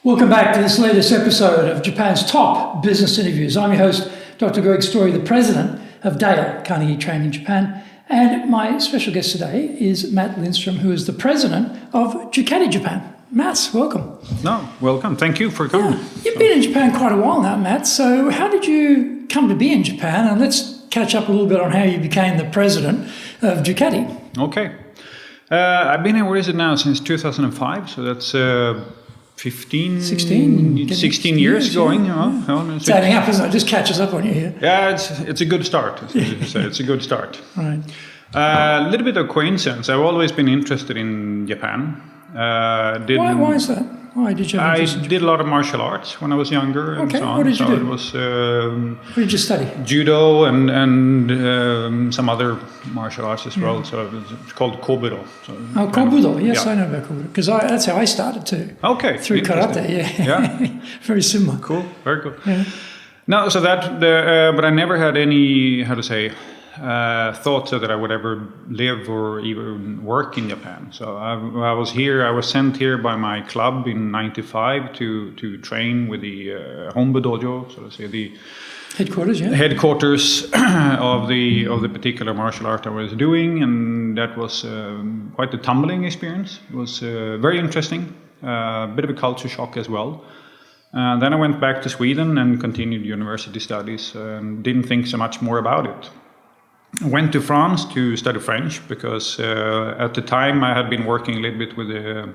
Welcome back to this latest episode of Japan's top business interviews. I'm your host, Dr. Greg Story, the president of Dale Carnegie Training Japan. And my special guest today is Matt Lindstrom, who is the president of Ducati Japan. Matt, welcome. No, welcome. Thank you for coming. Yeah. You've been in Japan quite a while now, Matt. So how did you come to be in Japan? And let's catch up a little bit on how you became the president of Ducati. Okay. I've been here, where is it now, since 2005. So that's 16 years going. Yeah. It's adding up, isn't it? It just catches up on you here. Yeah, it's a good start. It's a good start. Right. A little bit of coincidence. I've always been interested in Japan. Why is that? Why did you? I did a lot of martial arts when I was younger. Okay. And so on. What did you do? It was what did you study? judo and some other martial arts as well. So it's called kobudo. So kobudo. Yes, yeah. I know about kobudo because that's how I started too. Okay. Through karate. Yeah. Very similar. Cool. Very good. Yeah. No, so but I never had any, thoughts that I would ever live or even work in Japan. So I was sent here by my club in '95 to train with the Hombu Dojo, so to say the headquarters of the particular martial art I was doing, and that was quite a tumbling experience. It was very interesting, a bit of a culture shock as well. Then I went back to Sweden and continued university studies and didn't think so much more about it. I went to France to study French because at the time I had been working a little bit with the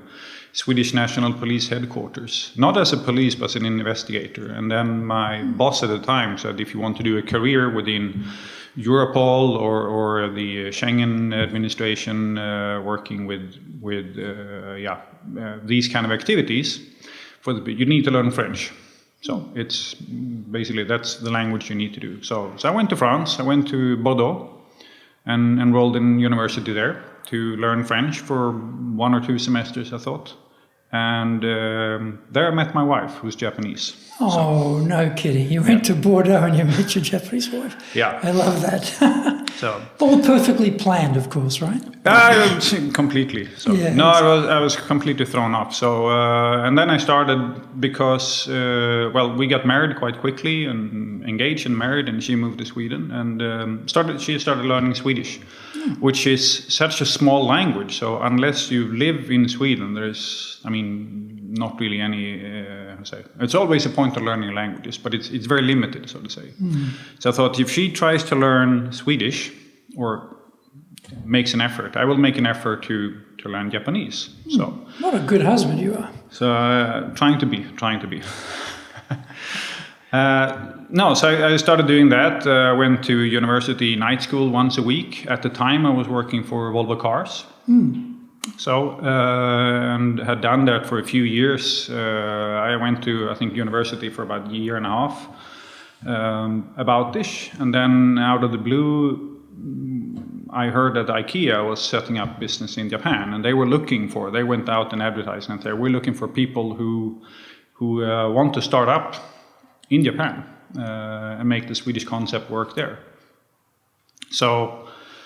Swedish National Police headquarters, not as a police but as an investigator. And then my boss at the time said, if you want to do a career within Europol or the Schengen administration, working with these kind of activities, you need to learn French. So it's basically, that's the language you need to do. So I went to France, I went to Bordeaux and enrolled in university there to learn French for 1 or 2 semesters, I thought. And there I met my wife, who's Japanese. Oh, so, no kidding. You went to Bordeaux and you met your Japanese wife. Yeah. I love that. So all perfectly planned, of course, right? Completely. So yeah, no, I was completely thrown off. So and then I started because we got married quite quickly and engaged and married, and she moved to Sweden and she started learning Swedish, which is such a small language. So unless you live in Sweden, there's not really any. It's always a point of learning languages, but it's very limited, so to say. So I thought, if she tries to learn Swedish or makes an effort, I will make an effort to learn Japanese. So what a good husband you are. So trying to be. So I started doing that. Went to university night school once a week. At the time, I was working for Volvo Cars. So, and had done that for a few years. I went to, university for about a year and a half, about this. And then out of the blue, I heard that IKEA was setting up business in Japan, and they went out and advertised and said, we're looking for people who want to start up in Japan and make the Swedish concept work there. So,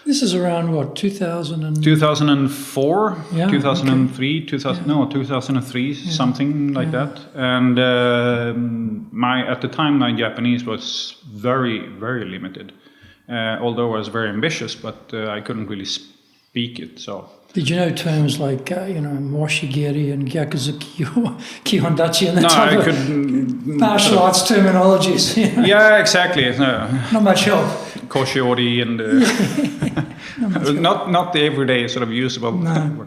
this is around what, 2004? 2003, 2003, something like that. And at the time, my Japanese was very, very limited. Although I was very ambitious, but I couldn't really speak it. So. Did you know terms like moshigiri and gyakuzuki or kihondachi and that type of martial arts terminologies? Yeah, exactly. No. Not much help. Koshiori and not the everyday sort of usable. No,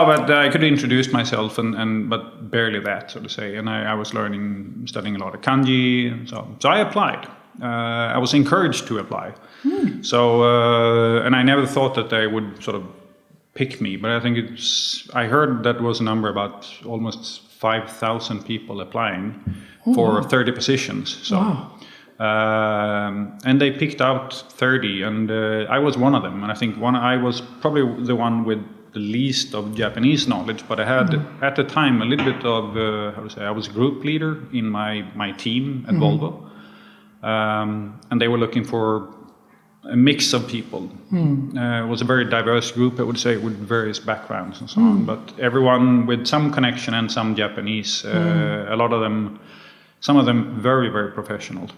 but I could introduce myself but barely that, so to say. And I was studying a lot of kanji, and so I applied. I was encouraged to apply. So and I never thought that they would sort of pick me, but I think I heard that was a number about almost 5,000 people applying for 30 positions. So. Wow. And they picked out 30, and I was one of them. And I think I was probably the one with the least of Japanese knowledge, but I had at the time a little bit of I was group leader in my team at Volvo, and they were looking for a mix of people. It was a very diverse group, I would say, with various backgrounds and so on, but everyone with some connection and some Japanese. A lot of them, some of them very, very professional,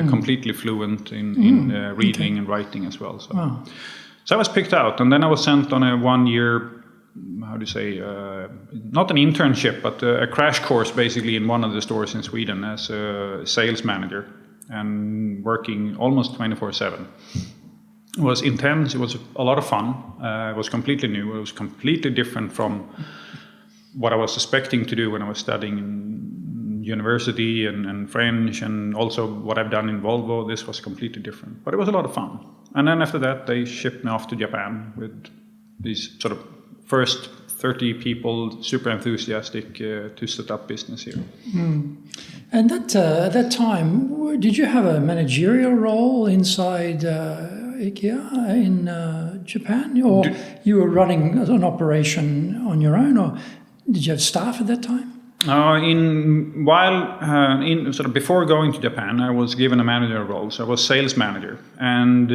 completely fluent in reading and writing as well. So. So I was picked out, and then I was sent on a 1 year, how do you say, not an internship, but a crash course basically in one of the stores in Sweden as a sales manager, and working almost 24/7. It was intense, it was a lot of fun, it was completely new, it was completely different from what I was expecting to do when I was studying in university and French, and also what I've done in Volvo. This was completely different, but it was a lot of fun. And then after that, they shipped me off to Japan with these sort of first 30 people, super enthusiastic to set up business here. And at that time, did you have a managerial role inside IKEA in Japan, or you were running an operation on your own, or did you have staff at that time? Sort of before going to Japan, I was given a manager role, so I was sales manager, and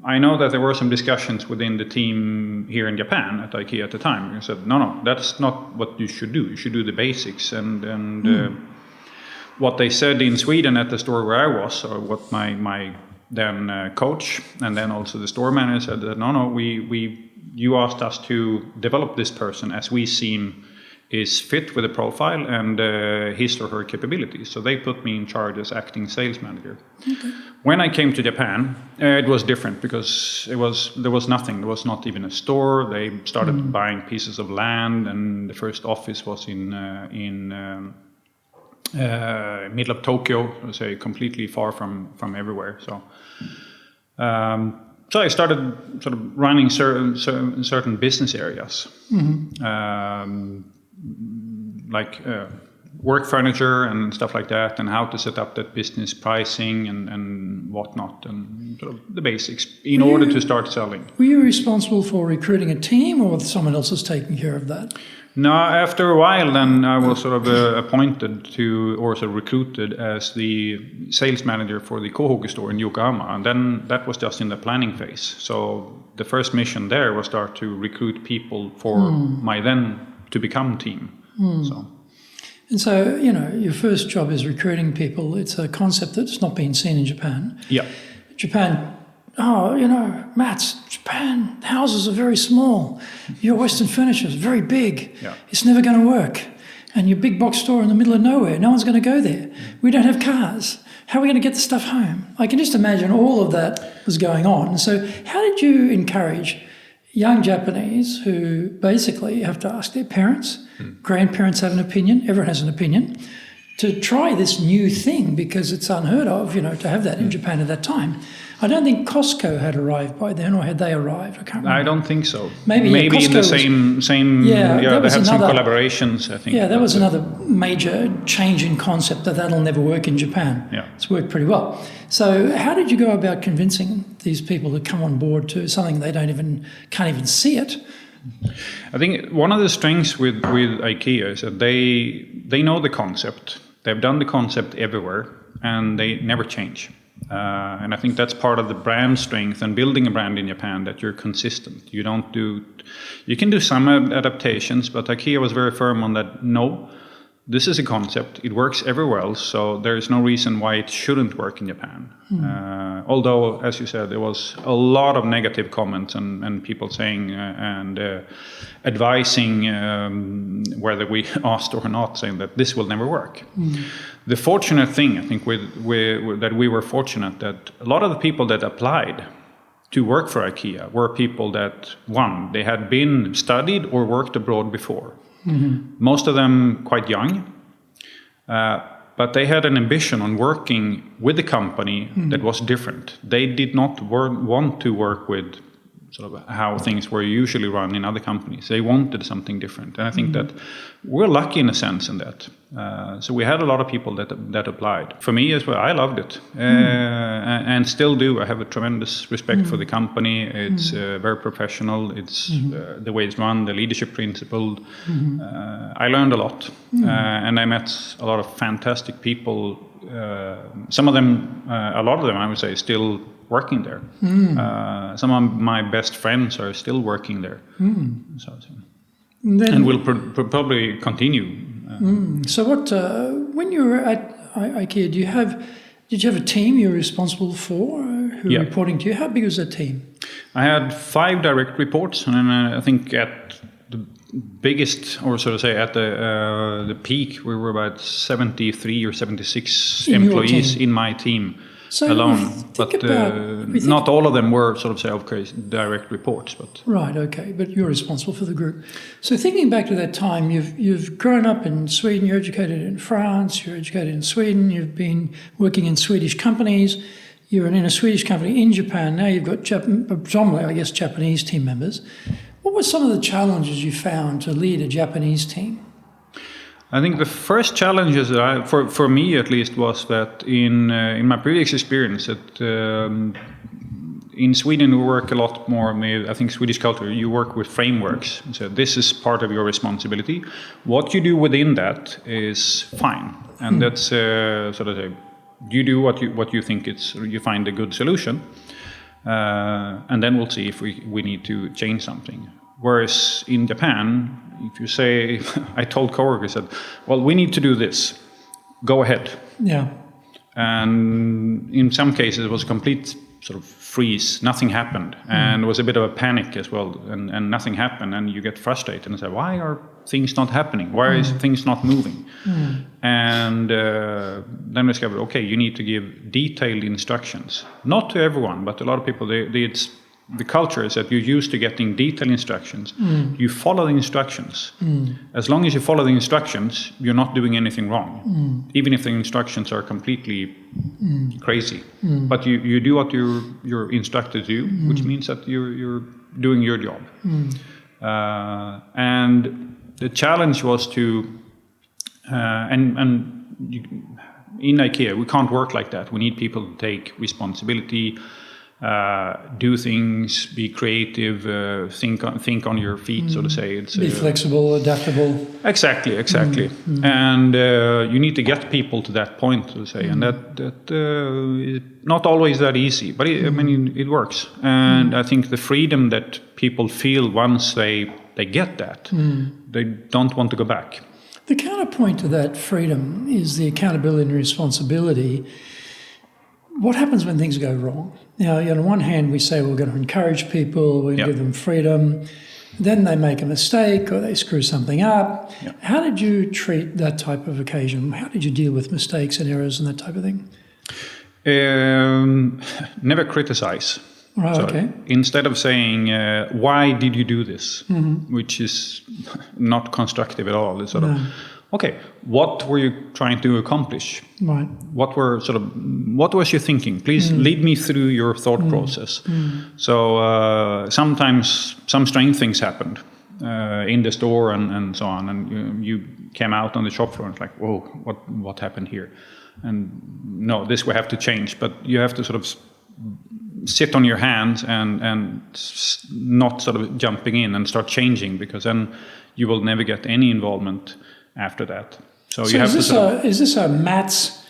I know that there were some discussions within the team here in Japan at IKEA at the time. I said, no, that's not what you should do. You should do the basics, and what they said in Sweden at the store where I was, or what my then coach and then also the store manager said that no, you asked us to develop this person as we seem is fit with the profile and his or her capabilities. So they put me in charge as acting sales manager. Okay. When I came to Japan, it was different because there was nothing. There was not even a store. They started buying pieces of land, and the first office was in middle of Tokyo, I would say completely far from everywhere. So I started sort of running certain business areas. Like work furniture and stuff like that, and how to set up that business, pricing and whatnot, and sort of the basics in order to start selling. Were you responsible for recruiting a team, or was someone else was taking care of that? No, after a while then I was sort of appointed to, or sort of recruited as the sales manager for the Kohoku store in Yokohama, and then that was just in the planning phase. So the first mission there was start to recruit people for my then to become team. And so, your first job is recruiting people. It's a concept that's not been seen in Japan. Yeah. Japan, Japan, houses are very small. Your Western furniture is very big. Yeah. It's never going to work. And your big box store in the middle of nowhere, no one's going to go there. We don't have cars. How are we going to get the stuff home? I can just imagine all of that was going on. So how did you encourage young Japanese who basically have to ask their parents, grandparents have an opinion, everyone has an opinion, to try this new thing, because it's unheard of, to have that in Japan at that time. I don't think Costco had arrived by then, or had they arrived? I can't remember. I don't think so. Maybe in the same they had some collaborations, I think. Yeah, that was another major change in concept, that'll never work in Japan. Yeah. It's worked pretty well. So how did you go about convincing these people to come on board to something they can't even see it? I think one of the strengths with IKEA is that they know the concept. They've done the concept everywhere, and they never change. And I think that's part of the brand strength and building a brand in Japan, that you're consistent. You can do some adaptations, but IKEA was very firm on that. No, this is a concept. It works everywhere else, so there is no reason why it shouldn't work in Japan. Although, as you said, there was a lot of negative comments and people saying and advising whether we asked or not, saying that this will never work. The fortunate thing, I think, that we were fortunate that a lot of the people that applied to work for IKEA were people that, one, they had been studied or worked abroad before. Most of them quite young, but they had an ambition on working with a company that was different. They did not want to work with sort of how things were usually run in other companies. They wanted something different, and I think that we're lucky in a sense in that. So we had a lot of people that applied. For me as well, I loved it, and still do. I have a tremendous respect for the company. It's very professional. It's the way it's run, the leadership principle. I learned a lot, and I met a lot of fantastic people some of them, a lot of them, I would say, still working there. Some of my best friends are still working there. And will probably continue. So what, when you were at IKEA, did you have a team you were responsible for who were reporting to you? How big was that team? I had 5 direct reports, and then I think at the biggest, or so to say, at the peak, we were about 73 or 76 employees in my team alone. But not all of them were sort of direct reports. But right, okay. But you're responsible for the group. So thinking back to that time, you've grown up in Sweden. You're educated in France. You're educated in Sweden. You've been working in Swedish companies. You're in a Swedish company in Japan. Now you've got predominantly, I guess, Japanese team members. What were some of the challenges you found to lead a Japanese team? I think the first challenges that for me at least, was that in my previous experience that in Sweden we work a lot more with, I think, Swedish culture. You work with frameworks. So this is part of your responsibility. What you do within that is fine, and that's sort of you do what you think you find a good solution, and then we'll see if we need to change something. Whereas in Japan, if you say, I told coworkers that, well, we need to do this, go ahead. Yeah. And in some cases, it was a complete sort of freeze. Nothing happened, and there was a bit of a panic as well, and nothing happened, and you get frustrated and say, why are things not happening? Why is things not moving? And then we discovered, okay, you need to give detailed instructions, not to everyone, but a lot of people. The culture is that you're used to getting detailed instructions. You follow the instructions. As long as you follow the instructions, you're not doing anything wrong, even if the instructions are completely crazy. But you do what you're instructed to do, which means that you're doing your job. And the challenge was to, in IKEA, we can't work like that. We need people to take responsibility, do things, be creative, think on your feet, so to say. Be flexible, adaptable. Exactly. And you need to get people to that point, so to say, and that is not always that easy, but it works. And I think the freedom that people feel once they get that, they don't want to go back. The counterpoint to that freedom is the accountability and responsibility. What happens when things go wrong? Now, on one hand, we say we're going to encourage people, we give them freedom. Then they make a mistake or they screw something up. How did you treat that type of occasion? How did you deal with mistakes and errors and that type of thing? Never criticize. Right, so okay. Instead of saying, why did you do this? Which is not constructive at all. It's sort of, okay, what were you trying to accomplish? Right. What was your thinking? Please lead me through your thought process. So sometimes some strange things happened in the store and so on, and you came out on the shop floor and it's like, whoa, what happened here? And no, this we have to change, but you have to sort of sit on your hands and not sort of jumping in and start changing, because then you will never get any involvement after that. So you have is this a Matt's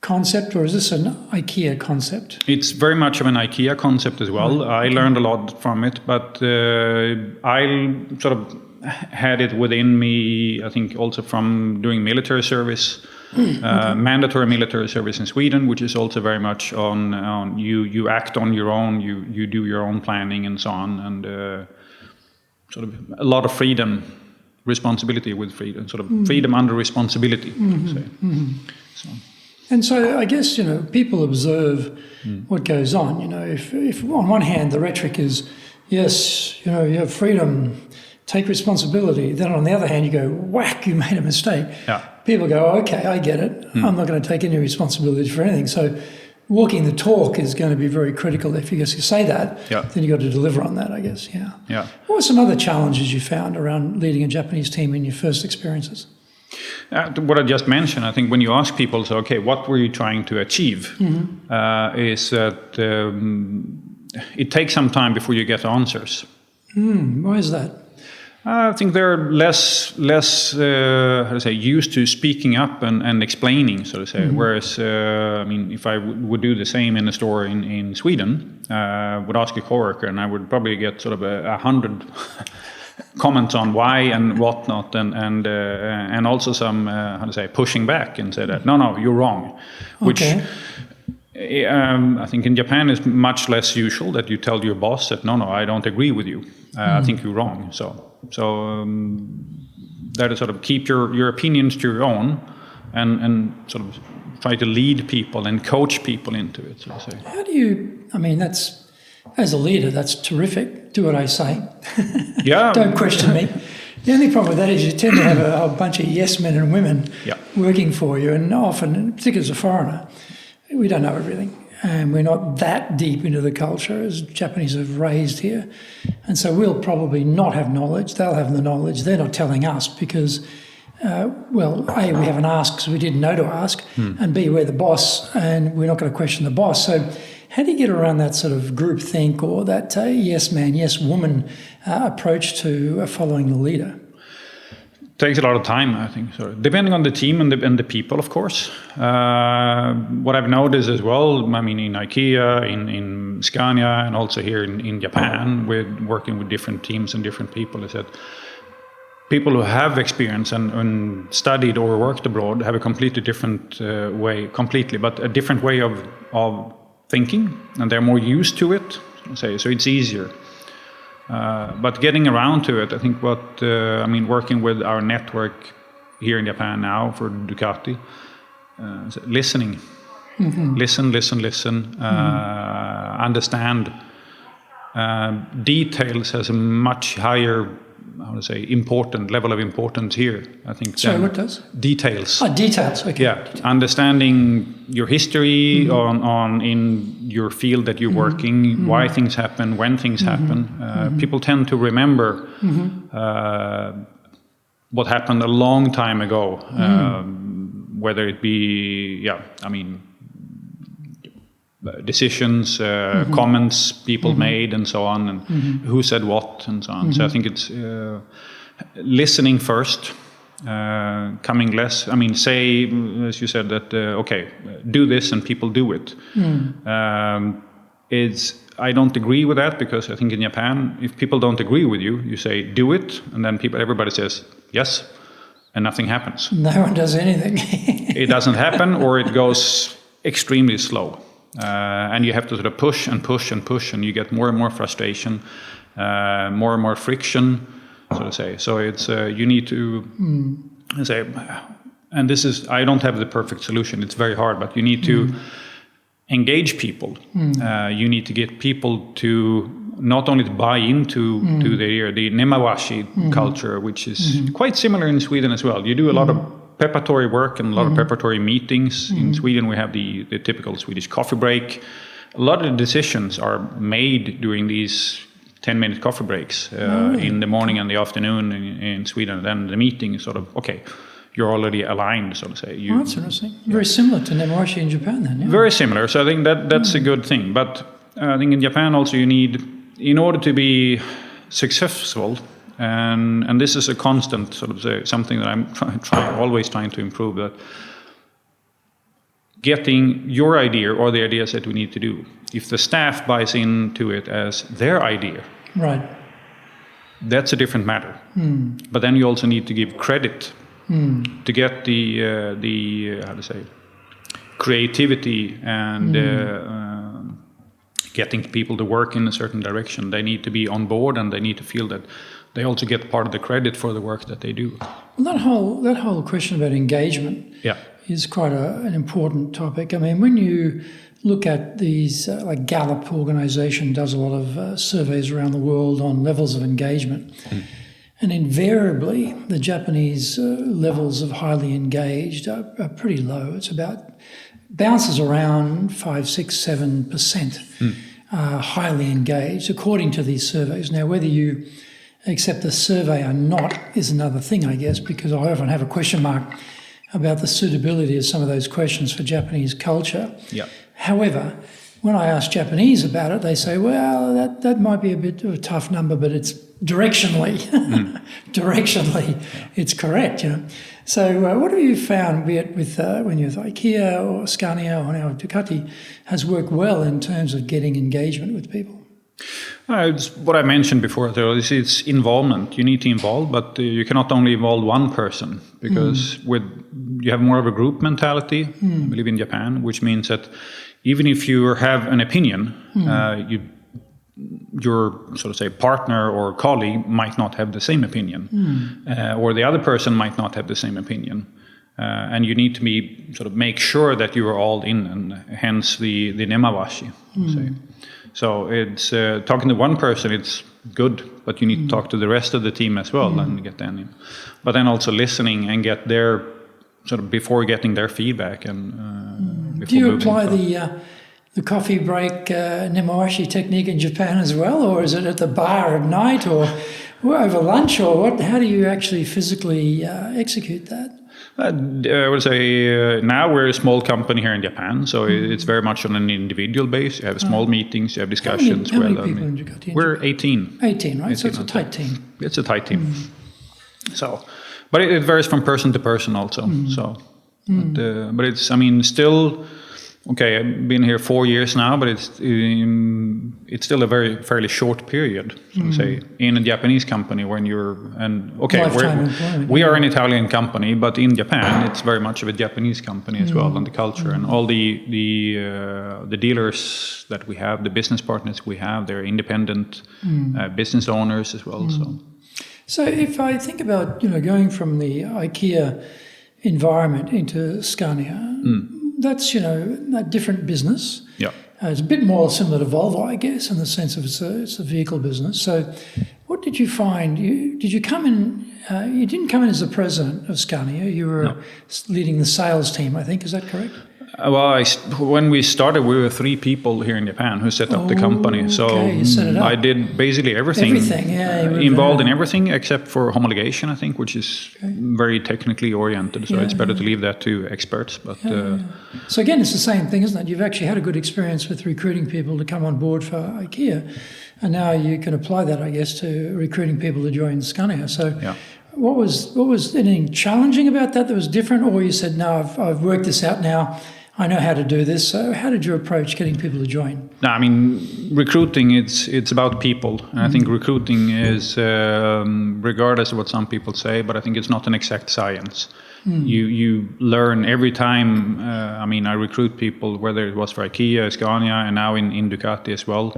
concept or is this an IKEA concept? It's very much of an IKEA concept as well. I learned a lot from it, but I sort of had it within me, I think also from doing military service, mandatory military service in Sweden, which is also very much on you act on your own, you do your own planning and so on, and sort of a lot of freedom. Responsibility with freedom, sort of freedom under responsibility. So. And so I guess, people observe what goes on. If on one hand the rhetoric is, yes, you have freedom, take responsibility. Then on the other hand you go, whack, you made a mistake. Yeah. People go, okay, I get it. I'm not going to take any responsibility for anything. So walking the talk is going to be very critical. If you say that, then you've got to deliver on that, I guess. Yeah. What were some other challenges you found around leading a Japanese team in your first experiences? What I just mentioned, I think when you ask people, so, okay, what were you trying to achieve? Is that it takes some time before you get answers. Why is that? I think they're less how to say, used to speaking up and explaining, so to say. Whereas, I mean, if I would do the same in a store in Sweden, would ask a coworker, and I would probably get sort of 100 comments on why and whatnot, and also some how to say, pushing back and say that no, you're wrong, which. Okay. I think in Japan it's much less usual that you tell your boss that no, I don't agree with you. I think you're wrong. So that is sort of keep your opinions to your own, and sort of try to lead people and coach people into it. So to say. How do you? I mean, that's as a leader, that's terrific. Do what I say. Yeah. Don't question me. The only problem with that is you tend to have a whole bunch of yes men and women working for you, and often, particularly as a foreigner, we don't know everything, and we're not that deep into the culture as Japanese have raised here. And so we'll probably not have knowledge. They'll have the knowledge. They're not telling us because, well, A, we haven't asked because we didn't know to ask, and B, we're the boss and we're not going to question the boss. So how do you get around that sort of group think or that yes man, yes woman approach to following the leader? Takes a lot of time, I think. So depending on the team and the people, of course. What I've noticed as well, I mean, in IKEA, in Scania, and also here in Japan, we're working with different teams and different people, is that people who have experience and studied or worked abroad have a completely different way, but a different way of thinking, and they're more used to it, so it's easier. But getting around to it, I think I mean, working with our network here in Japan now for Ducati, listening, listen, understand. Details has a much higher, how to say, important level of importance here, I think. Sorry, what does? Details. Oh, details, okay. Yeah, understanding your history on in your field that you're working, why things happen, when things happen. People tend to remember what happened a long time ago, whether it be, I mean, decisions, comments people made, and so on, and who said what, and so on. So I think it's listening first, coming less. I mean, say, as you said, that okay, do this, and people do it. I don't agree with that, because I think in Japan, if people don't agree with you, you say do it, and then everybody says yes, and nothing happens. No one does anything. It doesn't happen, or it goes extremely slow. And you have to sort of push and push and push, and you get more and more frustration, more and more friction, so to say. So it's you need to say, and this is, I don't have the perfect solution. It's very hard, but you need to engage people. You need to get people to not only to buy into the nemawashi culture, which is quite similar in Sweden as well. You do a lot of preparatory work and a lot of preparatory meetings. In Sweden, we have the typical Swedish coffee break. A lot of the decisions are made during these 10-minute coffee breaks in the morning and the afternoon in Sweden. Then the meeting is sort of, okay, you're already aligned, so to say. That's interesting. Very similar to nemawashi in Japan then, yeah? Very similar. So I think that's a good thing. But I think in Japan also you need, in order to be successful, and this is a constant sort of something that I'm always trying to improve, that getting your idea or the ideas that we need to do, if the staff buys into it as their idea, right, that's a different matter. But then you also need to give credit to get the how to say, creativity and getting people to work in a certain direction. They need to be on board, and they need to feel that they also get part of the credit for the work that they do. Well, that whole question about engagement is quite an important topic. I mean, when you look at these, like Gallup organization does a lot of surveys around the world on levels of engagement, and invariably the Japanese levels of highly engaged are pretty low. It's about, bounces around 5, 6, 7% highly engaged, according to these surveys. Now, whether you accept the survey or not is another thing, I guess, because I often have a question mark about the suitability of some of those questions for Japanese culture. Yeah. However, when I ask Japanese about it, they say, well, that might be a bit of a tough number, but it's directionally, it's correct, you know. So what have you found, be it with when you're with IKEA or Scania or now Ducati, has worked well in terms of getting engagement with people? It's what I mentioned before. It's involvement. You need to involve, but you cannot only involve one person, because you have more of a group mentality. I believe in Japan, which means that even if you have an opinion, your sort of say partner or colleague might not have the same opinion, or the other person might not have the same opinion, and you need to be sort of make sure that you are all in, and hence the nemawashi. Say. So it's talking to one person, it's good, but you need to talk to the rest of the team as well and get them in. But then also listening and get their sort of before getting their feedback and. Do you apply the coffee break nemawashi technique in Japan as well, or is it at the bar at night, or over lunch, or what? How do you actually physically execute that? I would say now we're a small company here in Japan, so it's very much on an individual base. You have small meetings, you have discussions. How many people in Ducati? We're 18. 18, right? 18, so it's a tight team. It's a tight team. So, but it varies from person to person also. So, but it's, I mean, still. Okay, I've been here 4 years now, but it's still a fairly short period. So say in a Japanese company when you're we are an Italian company, but in Japan it's very much of a Japanese company as well, and the culture and all the dealers that we have, the business partners we have, they're independent business owners as well. So if I think about going from the IKEA environment into Scania. That's, a different business. Yeah. It's a bit more similar to Volvo, I guess, in the sense of it's a vehicle business. So what did you find? Did you come in, you didn't come in as the president of Scania, you were leading the sales team, I think, is that correct? Well, when we started, we were 3 people here in Japan who set up the company. So you set it up. I did basically everything. Everything, yeah. Involved in everything except for homologation, I think, which is very technically oriented. So it's better to leave that to experts. But So again, it's the same thing, isn't it? You've actually had a good experience with recruiting people to come on board for IKEA. And now you can apply that, I guess, to recruiting people to join Scania. So what was anything challenging about that was different? Or you said, no, I've worked this out now. I know how to do this. So how did you approach getting people to join? No, I mean, recruiting, it's about people. And I think recruiting is, regardless of what some people say, but I think it's not an exact science. You learn every time. I mean, I recruit people, whether it was for IKEA, Scania, and now in Ducati as well.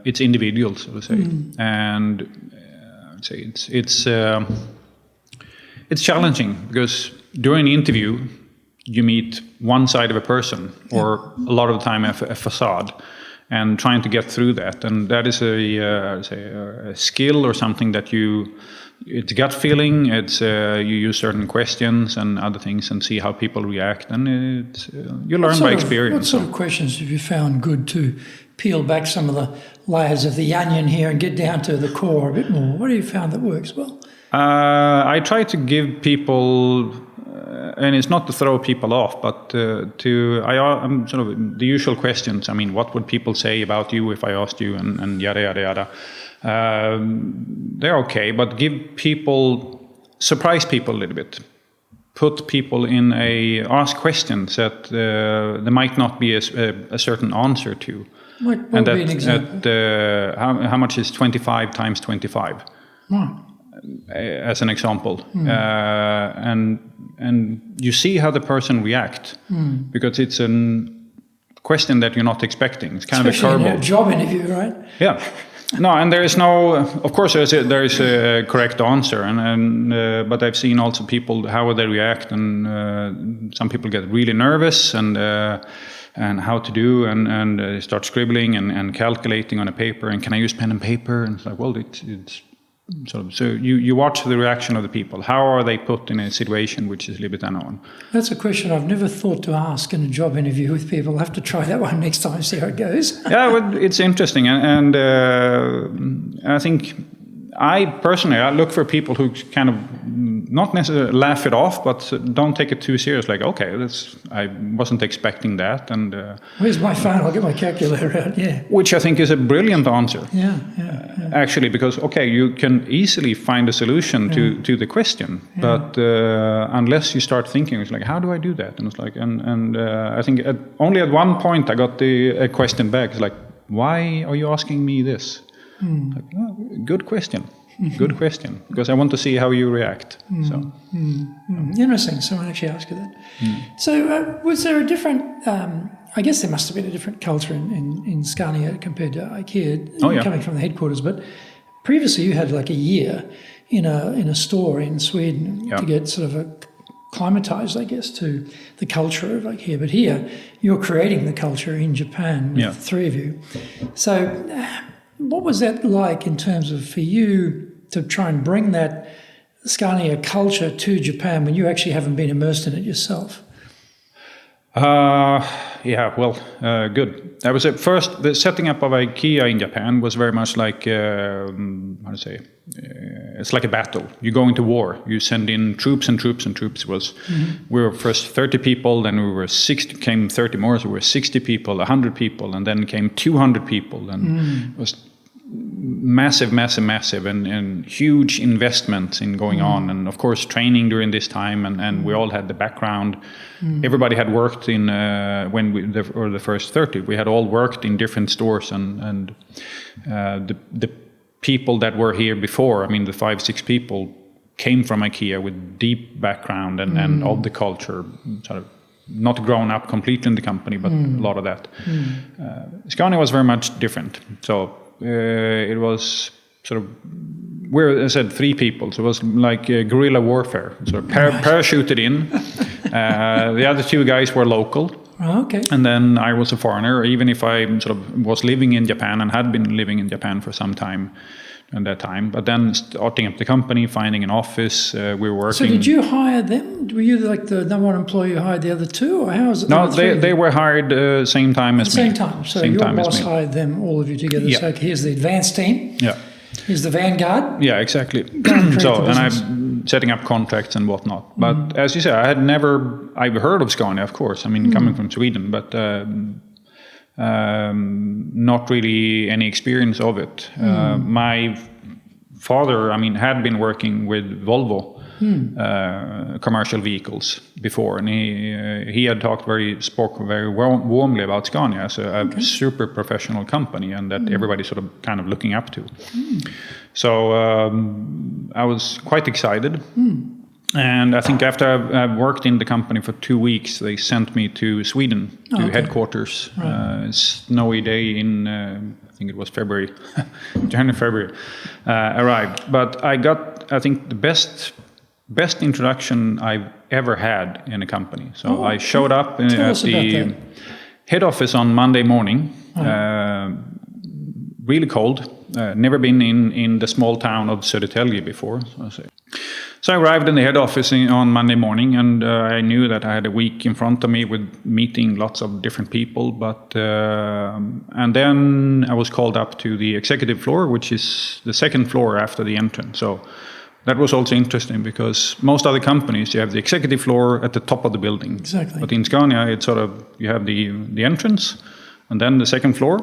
It's individuals, so to say. And I'd say it's challenging because during the interview, you meet one side of a person, or a lot of the time a facade, and trying to get through that. And that is a skill or something that it's gut feeling. It's you use certain questions and other things and see how people react, and you learn by experience. What sort of questions have you found good to peel back some of the layers of the onion here and get down to the core a bit more? What have you found that works well? I try to give people. And it's not to throw people off, but I'm sort of the usual questions. I mean, what would people say about you if I asked you, and yada yada yada. They're okay, but surprise people a little bit. Put people ask questions that there might not be a certain answer to. What would be an example? How much is 25 times 25? Right. As an example, and you see how the person react because it's a question that you're not expecting. It's kind Especially of a curveball. In a job interview, right? Yeah. No, and there is no. Of course, there is a correct answer, but I've seen also people how they react, and some people get really nervous and how to do, and start scribbling and calculating on a paper. And can I use pen and paper? And it's like, well, it's. So you watch the reaction of the people. How are they put in a situation which is a little bit unknown? That's a question I've never thought to ask in a job interview with people. I'll have to try that one next time, see how it goes. Yeah, well, it's interesting. And I think I personally look for people who kind of not necessarily laugh it off, but don't take it too serious. Like, okay, I wasn't expecting that, and where's my phone? I'll get my calculator out. Yeah, which I think is a brilliant answer. Yeah. Actually, because you can easily find a solution to the question, but unless you start thinking, it's like, how do I do that? And it's like, and I think only at one point I got a question back. It's like, why are you asking me this? Like, oh, good question. Good question, because I want to see how you react. Interesting. Someone actually asked you that. So was there a different, I guess there must have been a different culture in Scania compared to IKEA, coming from the headquarters, but previously you had like a year in a store in Sweden to get sort of acclimatized, I guess, to the culture of IKEA. But here, you're creating the culture in Japan with the three of you. So what was that like in terms of, for you, to try and bring that Scania culture to Japan when you actually haven't been immersed in it yourself? Good. I was at first, the setting up of IKEA in Japan was very much like, it's like a battle. You go into war. You send in troops and troops and troops. We were first 30 people, then we were 60, came 30 more, so we were 60 people, 100 people, and then came 200 people. And it was massive, and huge investments in going on, and of course training during this time, and we all had the background. Everybody had worked in the first 30. We had all worked in different stores, and the people that were here before, I mean the 5-6 people came from IKEA with deep background and of the culture, sort of not grown up completely in the company, but a lot of that. Scania was very much different. So it was sort of, as I said, 3 people, so it was like guerrilla warfare. So parachuted in. The other 2 guys were local. Oh, okay. And then I was a foreigner, even if I sort of was living in Japan and had been living in Japan for some time at that time. But then starting up the company, finding an office, we were working. So did you hire them? Were you like the number one employee who hired the other 2? Or how was it? No, they were hired same time as me. Same time. So your boss hired them, all of you together. Yeah. So here's the advanced team. Yeah. Here's the vanguard. Yeah, exactly. So, and I'm setting up contracts and whatnot. But as you said, I've heard of Scania, of course. I mean, coming from Sweden, but not really any experience of it. My father, had been working with Volvo commercial vehicles before, and he had spoke very warmly about Scania as a super professional company, and that everybody sort of kind of looking up to. So I was quite excited. And I think after I've worked in the company for 2 weeks, they sent me to Sweden, to headquarters. Snowy day in, I think it was February, January, February, arrived. But I got, I think, the best introduction I've ever had in a company. So I showed up at the head office on Monday morning, really cold. Never been in the small town of Södertälje before. So I arrived in the head office on Monday morning, and I knew that I had a week in front of me with meeting lots of different people. But and then I was called up to the executive floor, which is the second floor after the entrance. So that was also interesting, because most other companies, you have the executive floor at the top of the building. Exactly. But in Scania, it's sort of, you have the entrance, and then the second floor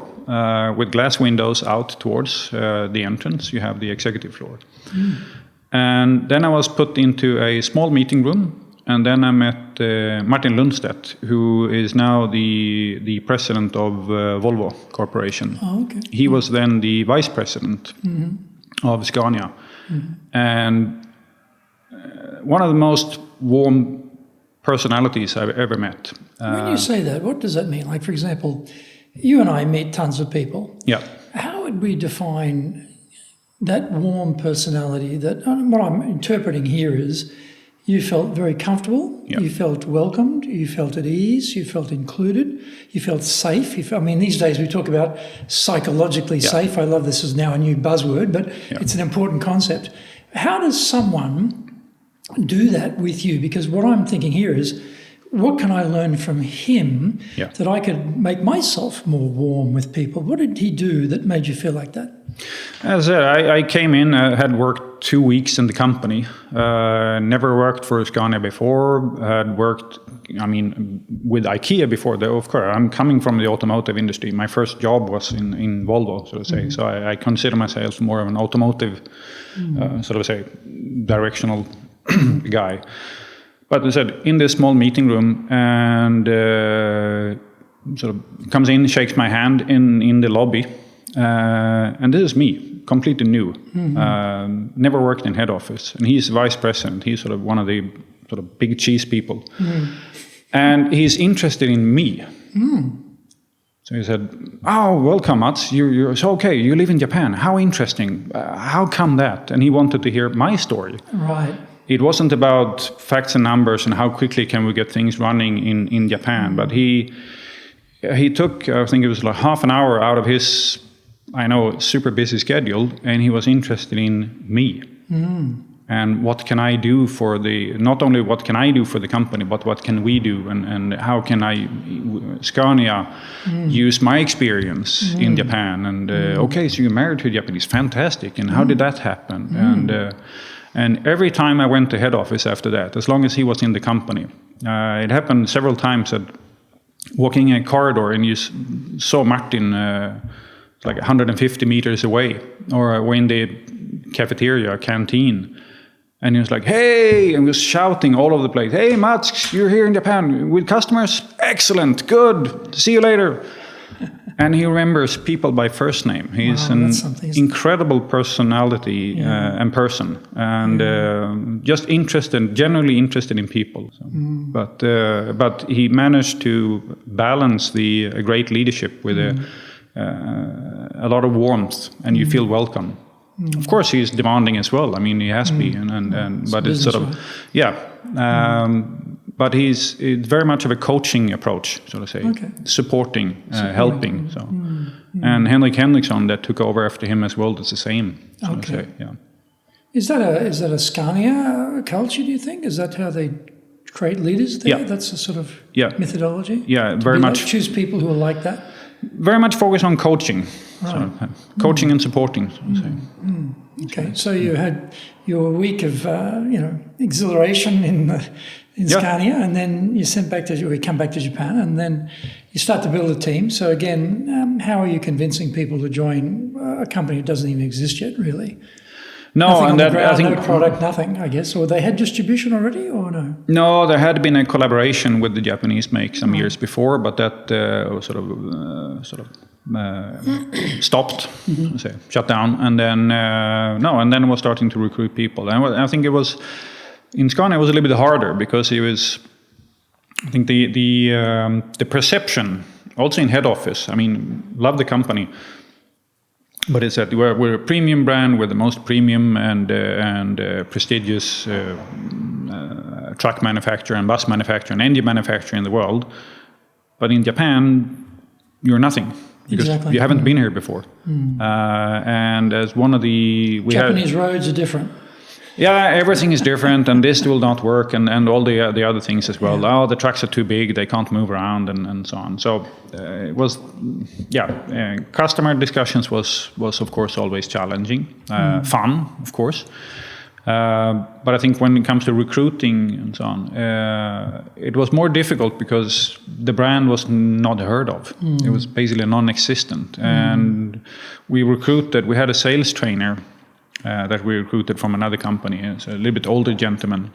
with glass windows out towards the entrance. You have the executive floor. And then I was put into a small meeting room, and then I met Martin Lundstedt, who is now the president of Volvo Corporation. Oh, okay. He was then the vice president of Scania. And one of the most warm personalities I've ever met. When you say that, what does that mean? Like, for example, you and I meet tons of people. Yeah. How would we define that warm personality? That what I'm interpreting here is you felt very comfortable, you felt welcomed, you felt at ease, you felt included, you felt safe. These days we talk about psychologically safe. I love this is now a new buzzword, but it's an important concept. How does someone do that with you? Because what I'm thinking here is, what can I learn from him that I could make myself more warm with people? What did he do that made you feel like that? As I said, I came in, I had worked worked 2 weeks in the company. Never worked for Scania before. Had worked, with IKEA before. Though, of course, I'm coming from the automotive industry. My first job was in Volvo, so to say. So I consider myself more of an automotive, directional guy. But I said, in this small meeting room, and sort of comes in, shakes my hand in the lobby, and this is me, completely new, never worked in head office, and he's vice president. He's sort of one of the sort of big cheese people, and he's interested in me. So he said, "Oh, welcome, Mats. You're so okay. You live in Japan. How interesting. How come that?" And he wanted to hear my story. Right. It wasn't about facts and numbers and how quickly can we get things running in Japan, but he took, I think it was like half an hour out of his, super busy schedule, and he was interested in me. And what can I do not only what can I do for the company, but what can we do, and how can Scania use my experience in Japan? And okay, so you're married to a Japanese, fantastic, and how did that happen? And every time I went to head office after that, as long as he was in the company, it happened several times that walking in a corridor and you saw Martin like 150 meters away, or in the cafeteria, canteen, and he was like, "Hey," and was shouting all over the place, "Hey, Mats, you're here in Japan with customers? Excellent, good, see you later." And he remembers people by first name. He's an incredible personality and person, and just genuinely interested in people. So. But he managed to balance the great leadership with a lot of warmth, and you feel welcome. Of course, he's demanding as well. I mean, he has to be, but it's sort of, but it's very much of a coaching approach, so to say, supporting, helping. So, and Henrik Henriksson that took over after him as well. That's the same. So to say, yeah. Is that a Scania culture? Do you think? Is that how they create leaders there? Yeah. That's a sort of methodology. Yeah, very much. Choose people who are like that. Very much focus on coaching, coaching and supporting. So to say. Okay, so you had your week of exhilaration in Scania, and then you come back to Japan, and then you start to build a team. So again, how are you convincing people to join a company that doesn't even exist yet, really? No, and that I think no product, nothing, I guess. Or they had distribution already, or no? No, there had been a collaboration with the Japanese make some years before, but that sort of stopped, shut down, and then and then was starting to recruit people. And I think it was in Scania it was a little bit harder because it was, I think the perception also in head office. I mean, love the company. But it's that we're a premium brand, we're the most premium and prestigious truck manufacturer and bus manufacturer and engine manufacturer in the world. But in Japan, you're nothing because you haven't been here before. And as one of the Japanese roads are different. Yeah, everything is different, and this will not work, and all the other things as well. Oh, the trucks are too big; they can't move around, and so on. So it was, customer discussions was of course always challenging, fun, of course. But I think when it comes to recruiting and so on, it was more difficult because the brand was not heard of. It was basically non-existent, and we had a sales trainer. That we recruited from another company. It's a little bit older gentleman.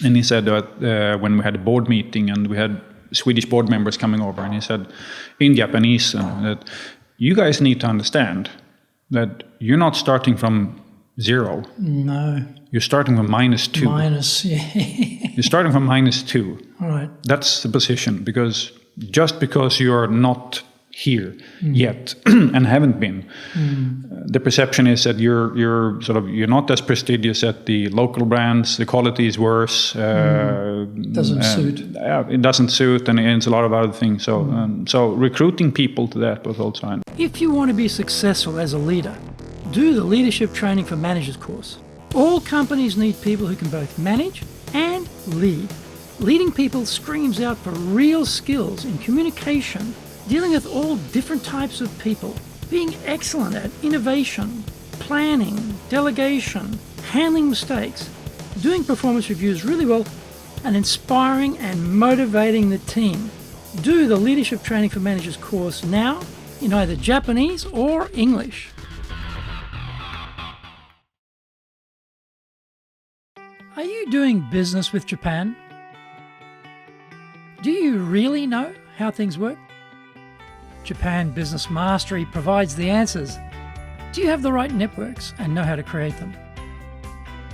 And he said that when we had a board meeting and we had Swedish board members coming over, and he said in Japanese that you guys need to understand that you're not starting from zero. No. You're starting from -2. You're starting from -2. All right. That's the position, because just because you're not here yet and haven't been, the perception is that you're not as prestigious at the local brands. The quality is worse. Doesn't suit. It doesn't suit, and it's a lot of other things. So recruiting people to that was also. If you want to be successful as a leader, do the Leadership Training for Managers course. All companies need people who can both manage and lead. Leading people screams out for real skills in communication, dealing with all different types of people, being excellent at innovation, planning, delegation, handling mistakes, doing performance reviews really well, and inspiring and motivating the team. Do the Leadership Training for Managers course now in either Japanese or English. Are you doing business with Japan? Do you really know how things work? Japan Business Mastery provides the answers. Do you have the right networks and know how to create them?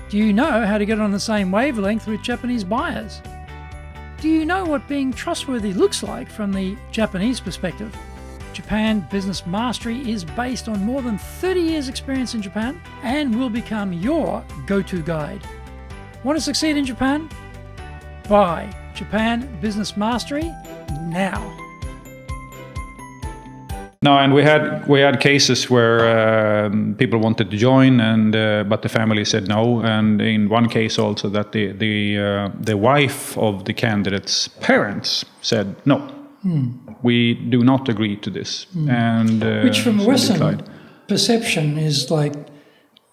Do you know how to get on the same wavelength with Japanese buyers? Do you know what being trustworthy looks like from the Japanese perspective? Japan Business Mastery is based on more than 30 years' experience in Japan and will become your go-to guide. Want to succeed in Japan? Buy Japan Business Mastery now. No, and we had cases where people wanted to join, and but the family said no. And in one case also that the wife of the candidate's parents said no, we do not agree to this. And which from so Western declined. perception is like,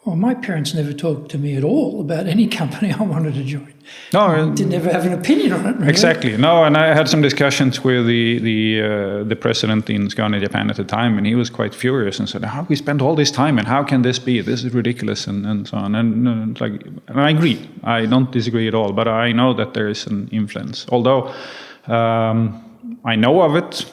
well, my parents never talked to me at all about any company I wanted to join. No, Didn't ever have an opinion on it, really. Exactly. No, and I had some discussions with the president in Scania Japan at the time, and he was quite furious and said, "How we spent all this time, and how can this be? This is ridiculous," and so on. And I agree. I don't disagree at all, but I know that there is an influence. Although I know of it.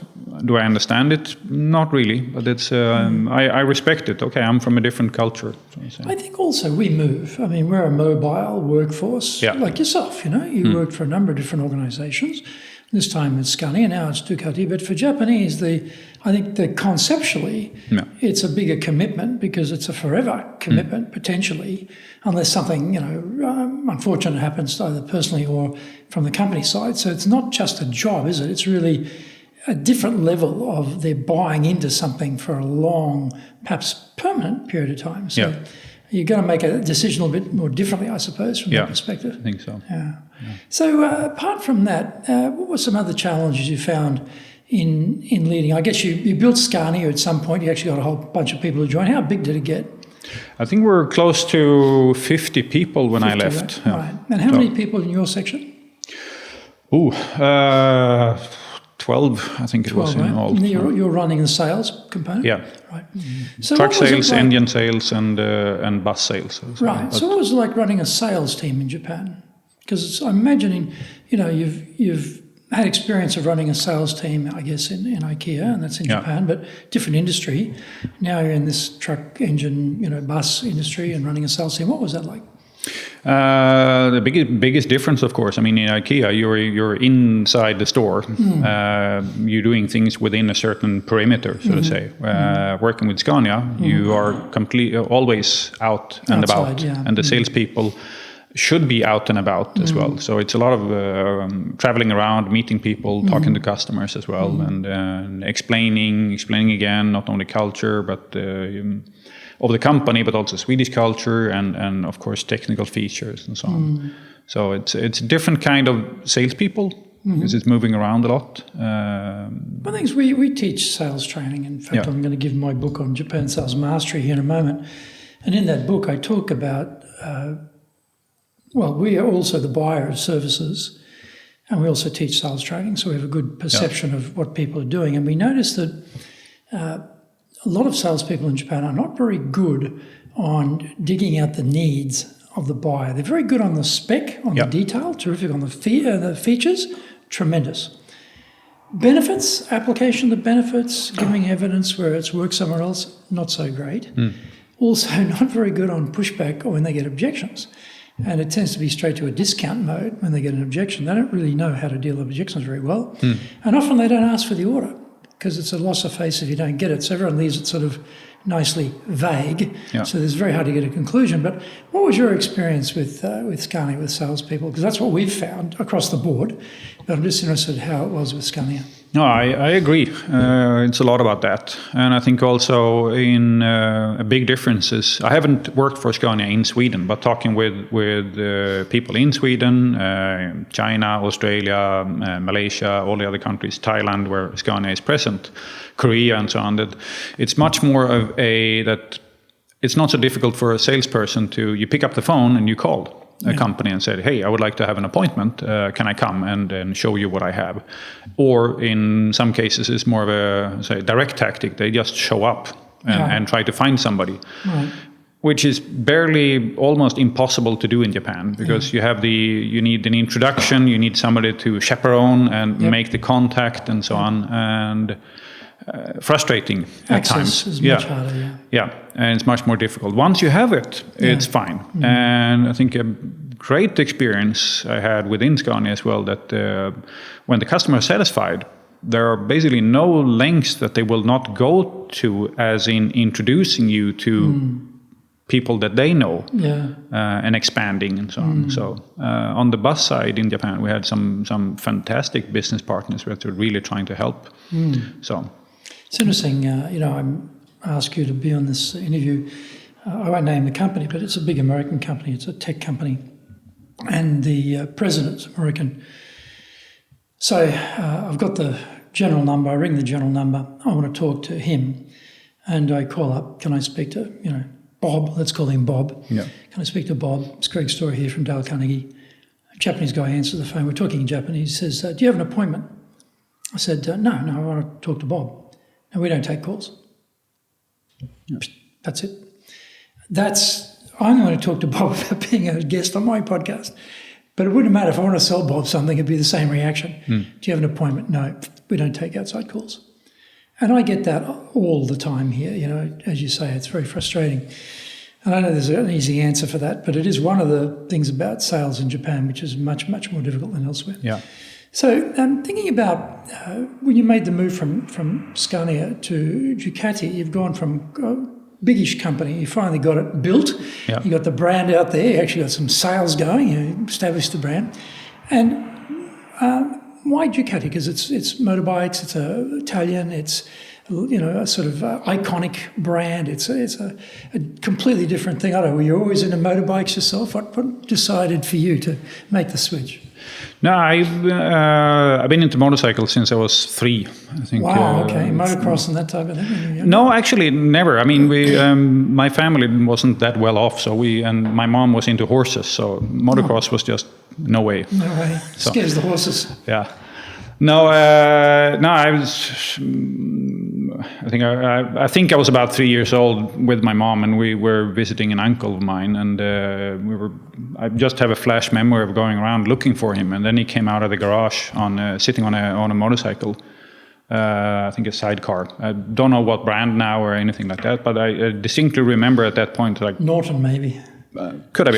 Do I understand it? Not really, but it's I respect it. Okay, I'm from a different culture. So I think also we move. I mean, we're a mobile workforce, like yourself. You worked for a number of different organisations. This time it's Scania, now it's Ducati. But for Japanese, I think that conceptually, it's a bigger commitment because it's a forever commitment potentially, unless something unfortunate happens either personally or from the company side. So it's not just a job, is it? It's really a different level of they're buying into something for a long, perhaps permanent period of time. So you're going to make a decision a little bit more differently, I suppose, from that perspective. I think so. Yeah. So apart from that, what were some other challenges you found in leading? I guess you built Scania at some point. You actually got a whole bunch of people to join. How big did it get? I think we're close to 50 people when I left. Right. And how many people in your section? 12, I think it was in all. You're running the sales component? Yeah. Right. So truck sales, engine sales, and bus sales. Right. So what was it like running a sales team in Japan? Because I'm imagining, you've had experience of running a sales team, I guess, in IKEA, and that's in Japan, but different industry. Now you're in this truck, engine, bus industry and running a sales team. What was that like? The biggest difference, of course, I mean, in IKEA, you're inside the store. You're doing things within a certain perimeter, so to say. Working with Scania, you are always out and outside, about, and the salespeople should be out and about as well. So it's a lot of traveling around, meeting people, talking to customers as well, and explaining again, not only culture, but of the company, but also Swedish culture and of course technical features and so on. So it's a different kind of salespeople because it's moving around a lot. One thing is we teach sales training. In fact, I'm going to give my book on Japan Sales Mastery here in a moment. And in that book, I talk about, we are also the buyer of services, and we also teach sales training, so we have a good perception of what people are doing. And we notice that a lot of salespeople in Japan are not very good on digging out the needs of the buyer. They're very good on the spec, on the detail, terrific on the features, tremendous. Benefits, application of the benefits, giving evidence where it's worked somewhere else, not so great. Also not very good on pushback or when they get objections. And it tends to be straight to a discount mode when they get an objection. They don't really know how to deal with objections very well. And often they don't ask for the order, because it's a loss of face if you don't get it. So everyone leaves it sort of nicely vague. So it's very hard to get a conclusion. But what was your experience with Scania, with salespeople? Because that's what we've found across the board. But I'm just interested how it was with Scania. No, I agree. It's a lot about that. And I think also in a big difference is, I haven't worked for Scania in Sweden, but talking with people in Sweden, China, Australia, Malaysia, all the other countries, Thailand, where Scania is present, Korea and so on, that it's much more of that it's not so difficult for a salesperson you pick up the phone and you call a company and said, hey, I would like to have an appointment. Can I come and show you what I have? Or in some cases, it's more of a direct tactic. They just show up and try to find somebody, which is barely almost impossible to do in Japan, because you need an introduction, you need somebody to chaperone and make the contact and so on. And frustrating at times. Is much harder, and it's much more difficult. Once you have it, it's fine. And I think a great experience I had within Scania as well, that when the customer is satisfied, there are basically no lengths that they will not go to, as in introducing you to people that they know and expanding and so on. So on the bus side in Japan, we had some fantastic business partners that were really trying to help. So it's interesting. I asked you to be on this interview. I won't name the company, but it's a big American company. It's a tech company, and the president's American. So I've got the general number. I ring the general number. I want to talk to him, and I call up. Can I speak to Bob? Let's call him Bob. Yeah. Can I speak to Bob? It's Greg Story here from Dale Carnegie. A Japanese guy answers the phone. We're talking in Japanese. He says, "Do you have an appointment?" I said, "No, I want to talk to Bob." And we don't take calls. Yeah. That's it. I'm going to talk to Bob about being a guest on my podcast. But it wouldn't matter if I want to sell Bob something, it'd be the same reaction. Do you have an appointment? No, we don't take outside calls. And I get that all the time here. As you say, it's very frustrating. And I know there's an easy answer for that, but it is one of the things about sales in Japan, which is much, much more difficult than elsewhere. Yeah. So I'm thinking about when you made the move from Scania to Ducati, you've gone from a biggish company, you finally got it built, you got the brand out there, you actually got some sales going, you established the brand. And why Ducati? Because it's motorbikes, it's Italian, it's a sort of iconic brand. It's a completely different thing. I don't know, were you always into motorbikes yourself? What decided for you to make the switch? No, I've been into motorcycles since I was 3. I think. Wow. Okay, motocross and that type of thing. No, actually, never. I mean, my family wasn't that well off, and my mom was into horses, so motocross was just no way. No way. So, scares the horses. Yeah. No, I was. I think I was about 3 years old with my mom, and we were visiting an uncle of mine, and I just have a flash memory of going around looking for him, and then he came out of the garage sitting on a motorcycle. I think a sidecar. I don't know what brand now or anything like that, but I distinctly remember at that point, like Norton maybe. Could have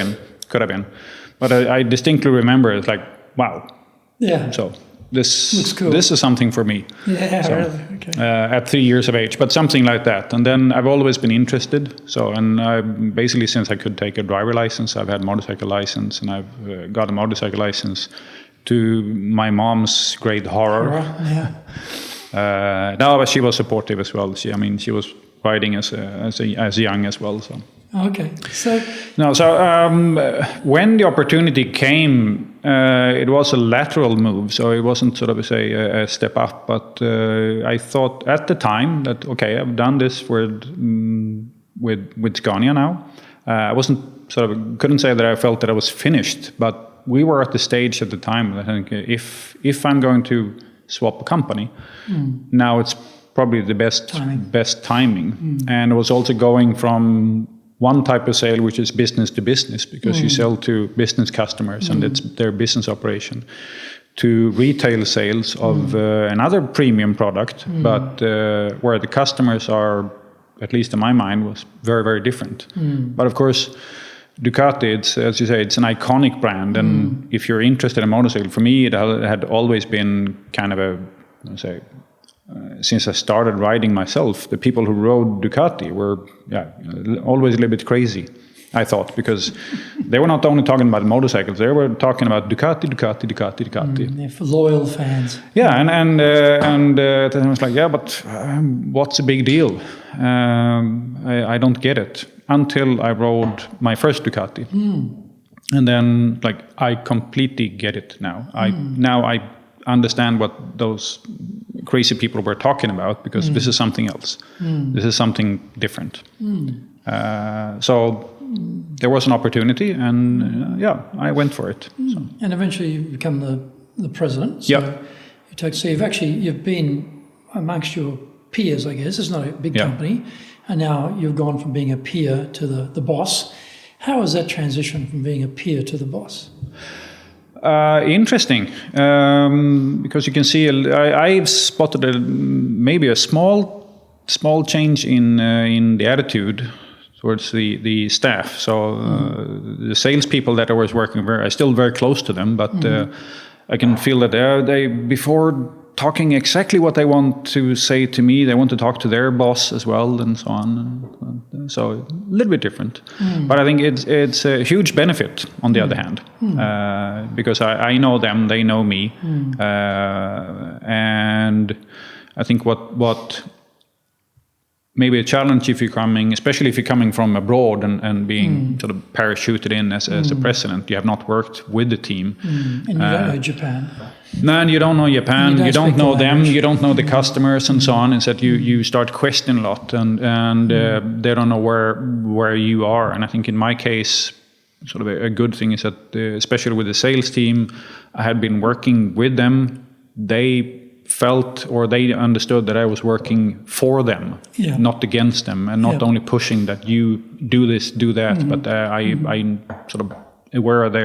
been, but I distinctly remember it's like, wow. Yeah. So. This looks cool. This is something for me. Yeah, so, really? Okay. At 3 years of age, but something like that. And then I've always been interested. And basically since I could take a driver license, I've had motorcycle license, and I've got a motorcycle license to my mom's great horror. Yeah. No, but she was supportive as well. She was riding as young as well. So. Okay. So when the opportunity came, it was a lateral move, so it wasn't sort of a step up. But I thought at the time that I've done this with Scania now. I couldn't say that I felt that I was finished, but we were at the stage at the time that I think if I'm going to swap a company, now it's probably the best timing. And it was also going from one type of sale, which is business to business, because you sell to business customers and it's their business operation, to retail sales of another premium product, but where the customers are, at least in my mind, was very, very different. But of course, Ducati, it's, as you say, it's an iconic brand, and if you're interested in motorcycle, for me, it had always been kind of since I started riding myself, the people who rode Ducati were always a little bit crazy, I thought, because they were not only talking about motorcycles, they were talking about Ducati. They're for loyal fans. Yeah, and then I was like, but what's the big deal? I don't get it until I rode my first Ducati, and then I completely get it now. I understand what those crazy people were talking about, because this is something else. This is something different. So there was an opportunity, and I went for it. So. And eventually you become the president. So you've been amongst your peers, I guess. It's not a big company, and now you've gone from being a peer to the boss. How was that transition from being a peer to the boss? Interesting, because you can see I've spotted maybe a small change in the attitude towards the staff. So the salespeople that I was working with, I'm still very close to them, but I can feel that they before talking exactly what they want to say to me, they want to talk to their boss as well, and so on. And so a little bit different. But I think it's a huge benefit on the other hand, because I know them, they know me, and I think what maybe a challenge especially if you're coming from abroad and being sort of parachuted in as a president, you have not worked with the team. And you don't know Japan. No, and you don't know Japan, you don't know them, you don't know the customers and so on. It's that you start questioning a lot, and they don't know where you are. And I think in my case, sort of a good thing is that, especially with the sales team, I had been working with them. They felt, or they understood, that I was working for them, not against them, and not only pushing that you do this, do that, but I sort of aware of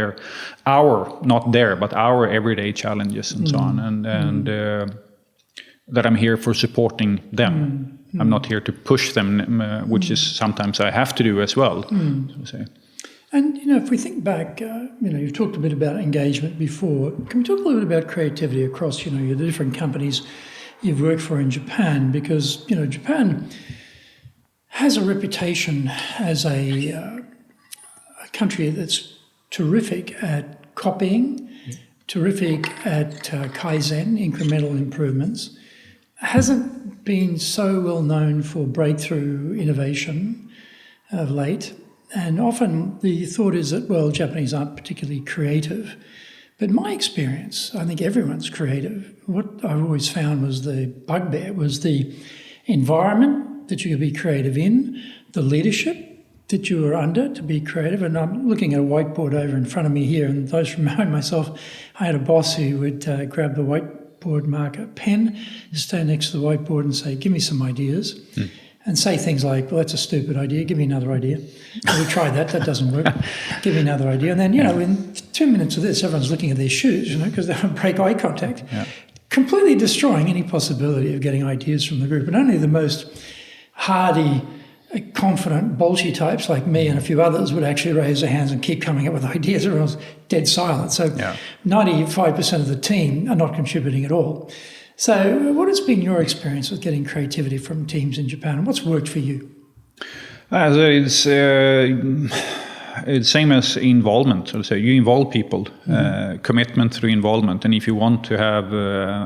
our everyday challenges and so on, and that I'm here for supporting them. I'm not here to push them, which is sometimes I have to do as well. So to say. And, if we think back, you've talked a bit about engagement before. Can we talk a little bit about creativity across, the different companies you've worked for in Japan? Because, Japan has a reputation as a country that's terrific at copying, terrific at Kaizen, incremental improvements, hasn't been so well known for breakthrough innovation of late. And often the thought is that, Japanese aren't particularly creative. But my experience, I think everyone's creative. What I've always found was the bugbear was the environment that you could be creative in, the leadership that you were under to be creative. And I'm looking at a whiteboard over in front of me here, and those remind myself, I had a boss who would grab the whiteboard marker pen, stand next to the whiteboard and say, give me some ideas. And say things like, that's a stupid idea, give me another idea. We tried that doesn't work. Give me another idea. And then, in 2 minutes of this, everyone's looking at their shoes, because they don't break eye contact. Completely destroying any possibility of getting ideas from the group. And only the most hardy, confident, bolshy types like me and a few others would actually raise their hands and keep coming up with ideas. Everyone's dead silent. So 95% of the team are not contributing at all. So what has been your experience with getting creativity from teams in Japan, and what's worked for you? It's same as involvement. So you involve people, commitment through involvement. And if you want to have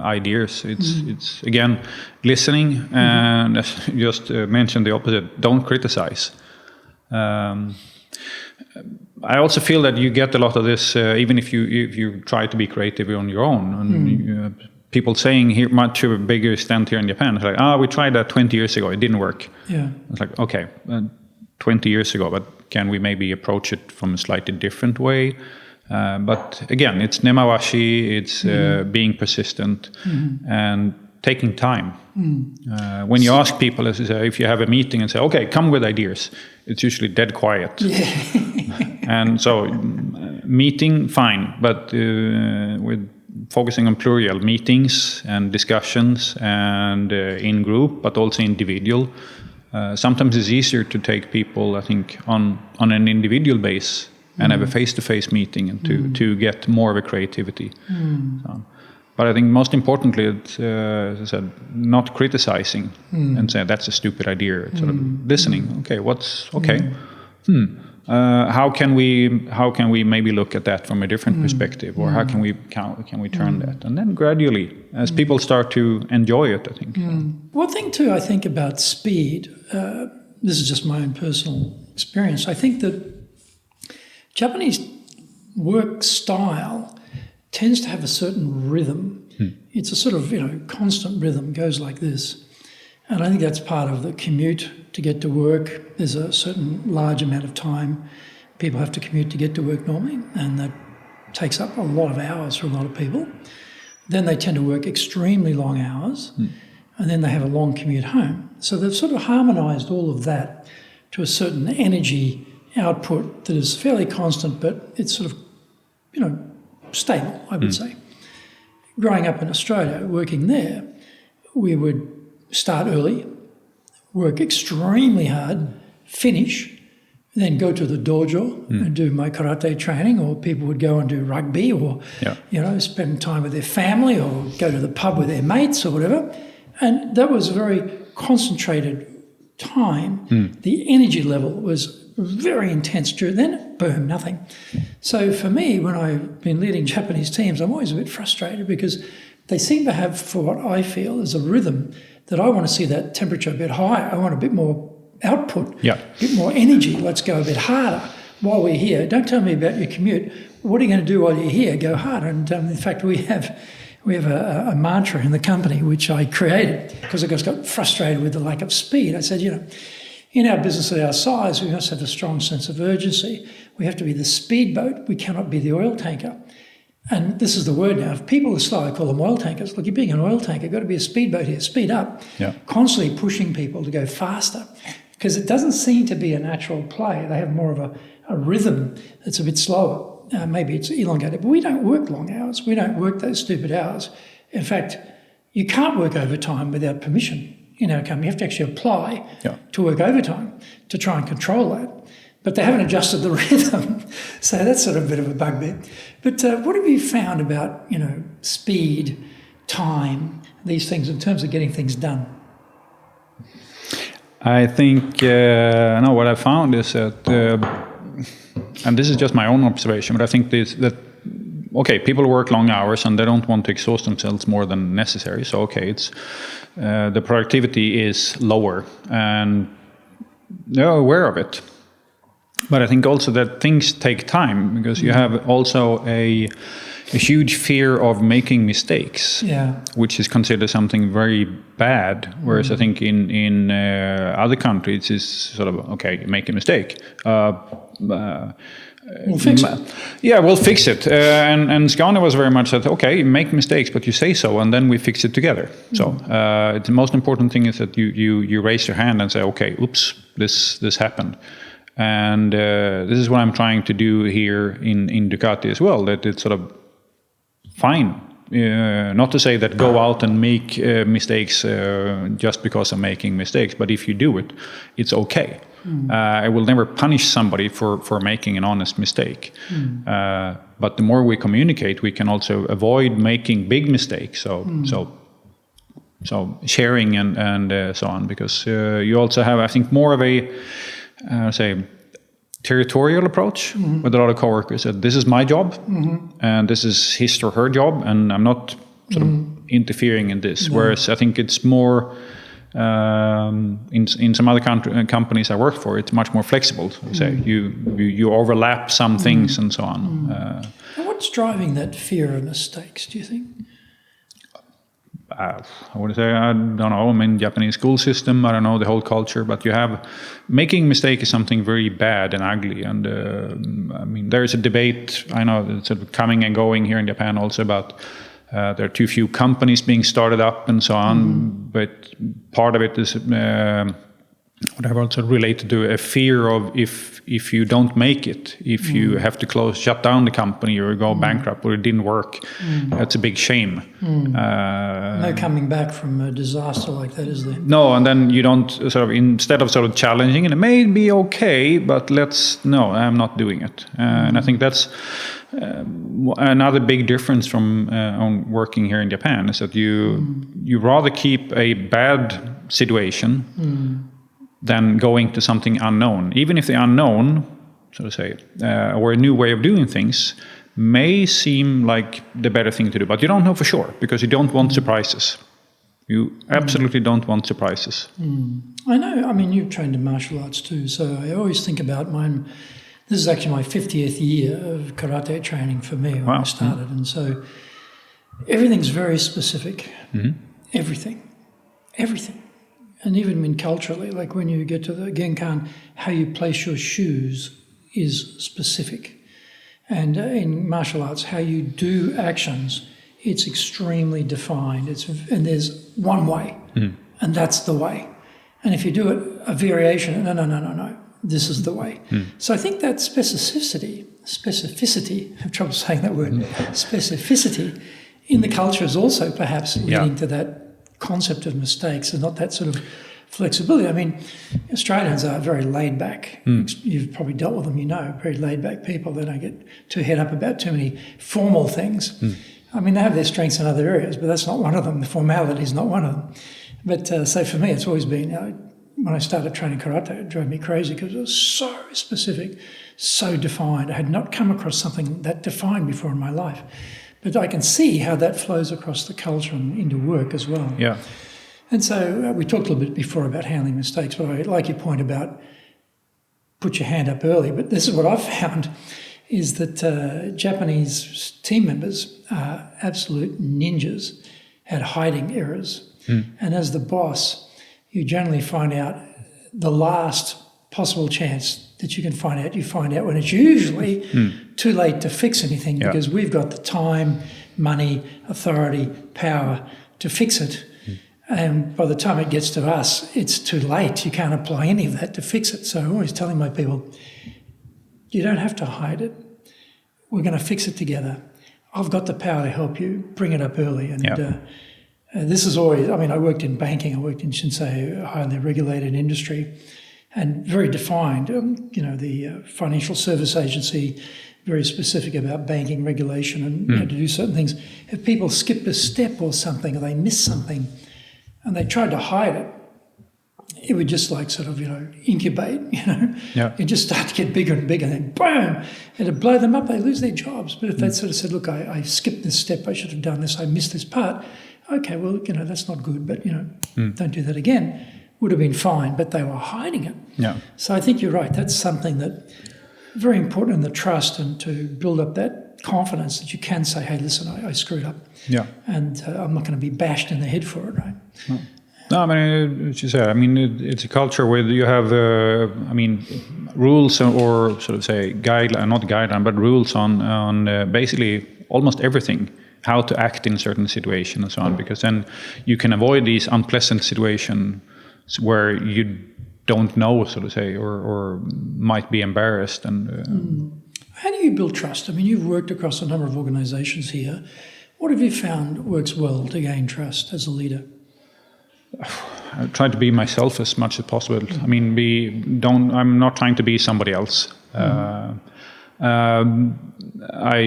ideas, it's again, listening, and just mention the opposite, don't criticize. I also feel that you get a lot of this, even if you try to be creative on your own. And people saying here much to a bigger extent here in Japan, it's like, we tried that 20 years ago, it didn't work. It's like, okay, 20 years ago, but can we maybe approach it from a slightly different way? But again, it's nemawashi, it's being persistent and taking time. When you ask people, as you say, if you have a meeting and say, okay, come with ideas, it's usually dead quiet. And so meeting, fine, but with focusing on plural meetings and discussions and in group, but also individual. Sometimes it's easier to take people, I think, on an individual base and have a face-to-face meeting and to get more of a creativity. So, but I think most importantly, it's, as I said, not criticizing and saying that's a stupid idea. It's sort of listening. Okay, how can we maybe look at that from a different perspective, or how can we turn that? And then gradually, as people start to enjoy it, I think. One thing too, I think about speed, this is just my own personal experience, I think that Japanese work style tends to have a certain rhythm. It's a sort of, constant rhythm, goes like this. And I think that's part of the commute to get to work. There's a certain large amount of time people have to commute to get to work normally, and that takes up a lot of hours for a lot of people. Then they tend to work extremely long hours, and then they have a long commute home. So they've sort of harmonised all of that to a certain energy output that is fairly constant, but it's sort of, stable, I would say. Growing up in Australia, working there, we would start early, work extremely hard, finish, then go to the dojo and do my karate training, or people would go and do rugby, or spend time with their family, or go to the pub with their mates or whatever. And that was a very concentrated time. The energy level was very intense during then, boom, nothing. So for me, when I've been leading Japanese teams, I'm always a bit frustrated because they seem to have, for what I feel is a rhythm, that I want to see that temperature a bit higher. I want a bit more output, a bit more energy. Let's go a bit harder while we're here. Don't tell me about your commute. What are you going to do while you're here? Go harder. And in fact, we have a mantra in the company which I created because I just got frustrated with the lack of speed. I said, in our business at our size, we must have a strong sense of urgency. We have to be the speedboat. We cannot be the oil tanker. And this is the word now. If people are slow, I call them oil tankers. Look, you're being an oil tanker. You've got to be a speedboat here. Speed up. Constantly pushing people to go faster, because it doesn't seem to be a natural play. They have more of a rhythm that's a bit slower. Maybe it's elongated, but we don't work long hours. We don't work those stupid hours. In fact, you can't work overtime without permission in our company. You have to actually apply to work overtime to try and control that. But they haven't adjusted the rhythm. So that's sort of a bit of a bugbear. But what have you found about, speed, time, these things in terms of getting things done? I think, what I found is that, and this is just my own observation, but I think people work long hours and they don't want to exhaust themselves more than necessary. So, it's the productivity is lower and they're aware of it. But I think also that things take time, because you have also a huge fear of making mistakes, which is considered something very bad. Whereas I think in other countries it's sort of, you make a mistake. We'll fix it. Yeah, we'll fix it. And Scania was very much that, you make mistakes, but you say so, and then we fix it together. So the most important thing is that you raise your hand and say, oops, this happened. And this is what I'm trying to do here in Ducati as well, that it's sort of fine. Not to say that go out and make mistakes just because I'm making mistakes, but if you do it, it's okay. I will never punish somebody for making an honest mistake. But the more we communicate, we can also avoid making big mistakes. So sharing and so on, because you also have, I think, more of a territorial approach with a lot of coworkers. That this is my job, and this is his or her job, and I'm not sort of interfering in this. Whereas I think it's more in some other companies I work for, it's much more flexible. Say you overlap some things and so on. And what's driving that fear of mistakes, do you think? I would say, I don't know, I'm in Japanese school system, I don't know the whole culture, but you have, making mistake is something very bad and ugly. And there is a debate, I know, it's sort of coming and going here in Japan also about there are too few companies being started up and so on, but part of it is what I've also related to a fear of if you don't make it, if you have to shut down the company or go bankrupt or it didn't work, that's a big shame. No coming back from a disaster like that, is there? No, and then you don't instead of challenging it, it may be okay, but I'm not doing it. And I think that's another big difference from on working here in Japan, is that you rather keep a bad situation than going to something unknown. Even if the unknown, so to say, or a new way of doing things may seem like the better thing to do, but you don't know for sure, because you don't want surprises. You absolutely don't want surprises. I know, you've trained in martial arts too, so I always think about mine. This is actually my 50th year of karate training for me when I started, and so everything's very specific. Everything. And even culturally, like when you get to the Genkan, how you place your shoes is specific. And in martial arts, how you do actions, it's extremely defined. And there's one way, and that's the way. And if you do it a variation, no, this is the way. So I think that specificity, I have trouble saying that word, specificity in the culture is also perhaps leading to that concept of mistakes and not that sort of flexibility. I mean, Australians are very laid back. You've probably dealt with them, very laid back people. They don't get too head up about too many formal things. I mean, they have their strengths in other areas, but that's not one of them. The formality is not one of them. But so for me, it's always been, when I started training karate, it drove me crazy because it was so specific, so defined. I had not come across something that defined before in my life. But I can see how that flows across the culture and into work as well. Yeah. And so we talked a little bit before about handling mistakes, but I like your point about put your hand up early. But this is what I've found is that Japanese team members are absolute ninjas at hiding errors. And as the boss, you generally find out the last possible chance that you can find out. You find out when it's usually too late to fix anything because we've got the time, money, authority, power to fix it. And by the time it gets to us, it's too late. You can't apply any of that to fix it. So I'm always telling my people, you don't have to hide it. We're going to fix it together. I've got the power to help you. Bring it up early. And this is always, I worked in banking. I worked in Shinsei, a highly regulated industry, and very defined. The Financial Service Agency, very specific about banking regulation and how to do certain things. If people skipped a step or something, or they missed something, and they tried to hide it, it would just incubate, It just start to get bigger and bigger, and then boom, it'd blow them up, they lose their jobs. But if they'd sort of said, look, I skipped this step, I should have done this, I missed this part, okay, well, that's not good, but, don't do that again, would have been fine, but they were hiding it. Yeah. So I think you're right, that's something that very important in the trust and to build up that confidence that you can say, hey, listen, I screwed up. Yeah. And I'm not going to be bashed in the head for it, right? No, as you said, it's a culture where you have, rules or sort of say not guideline, but rules on basically almost everything, how to act in certain situations and so on, because then you can avoid these unpleasant situations where you don't know, so to say, or might be embarrassed. And How do you build trust? You've worked across a number of organizations here. What have you found works well to gain trust as a leader? I try to be myself as much as possible. I'm not trying to be somebody else. I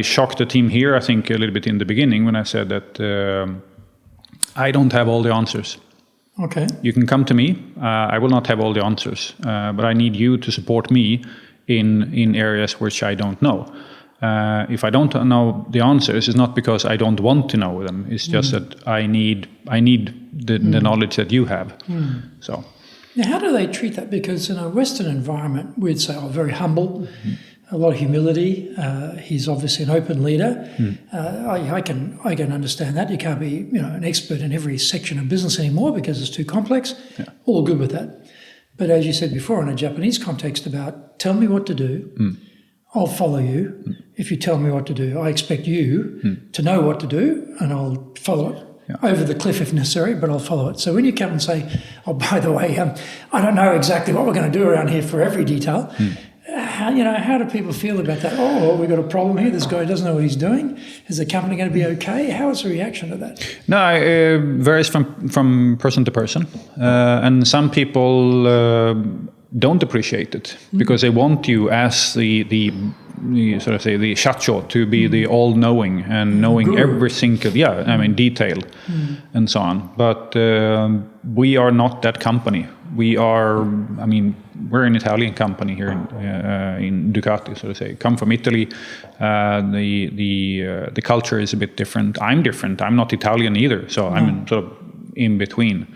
shocked the team here, I think, a little bit in the beginning when I said that I don't have all the answers. Okay. You can come to me. I will not have all the answers, but I need you to support me in areas which I don't know. If I don't know the answers, it's not because I don't want to know them. It's just that I need the knowledge that you have. So. Now, how do they treat that? Because in a Western environment, we'd say, very humble, a lot of humility. He's obviously an open leader. I can understand that. You can't be, an expert in every section of business anymore because it's too complex. Yeah. All good with that. But as you said before, in a Japanese context about tell me what to do, I'll follow you. If you tell me what to do, I expect you to know what to do, and I'll follow it. Yeah. Over the cliff if necessary, but I'll follow it. So when you come and say, oh, by the way, I don't know exactly what we're going to do around here for every detail, how do people feel about that? Oh, we've got a problem here. This guy doesn't know what he's doing. Is the company going to be okay? How is the reaction to that? No, it varies from person to person. And some people don't appreciate it because they want you as the sort of say the shacho to be the all-knowing and knowing every single detail and so on. But we are not that company. We are, we're an Italian company here in Ducati, so to say. Come from Italy. The culture is a bit different. I'm different. I'm not Italian either, so I'm sort of in between.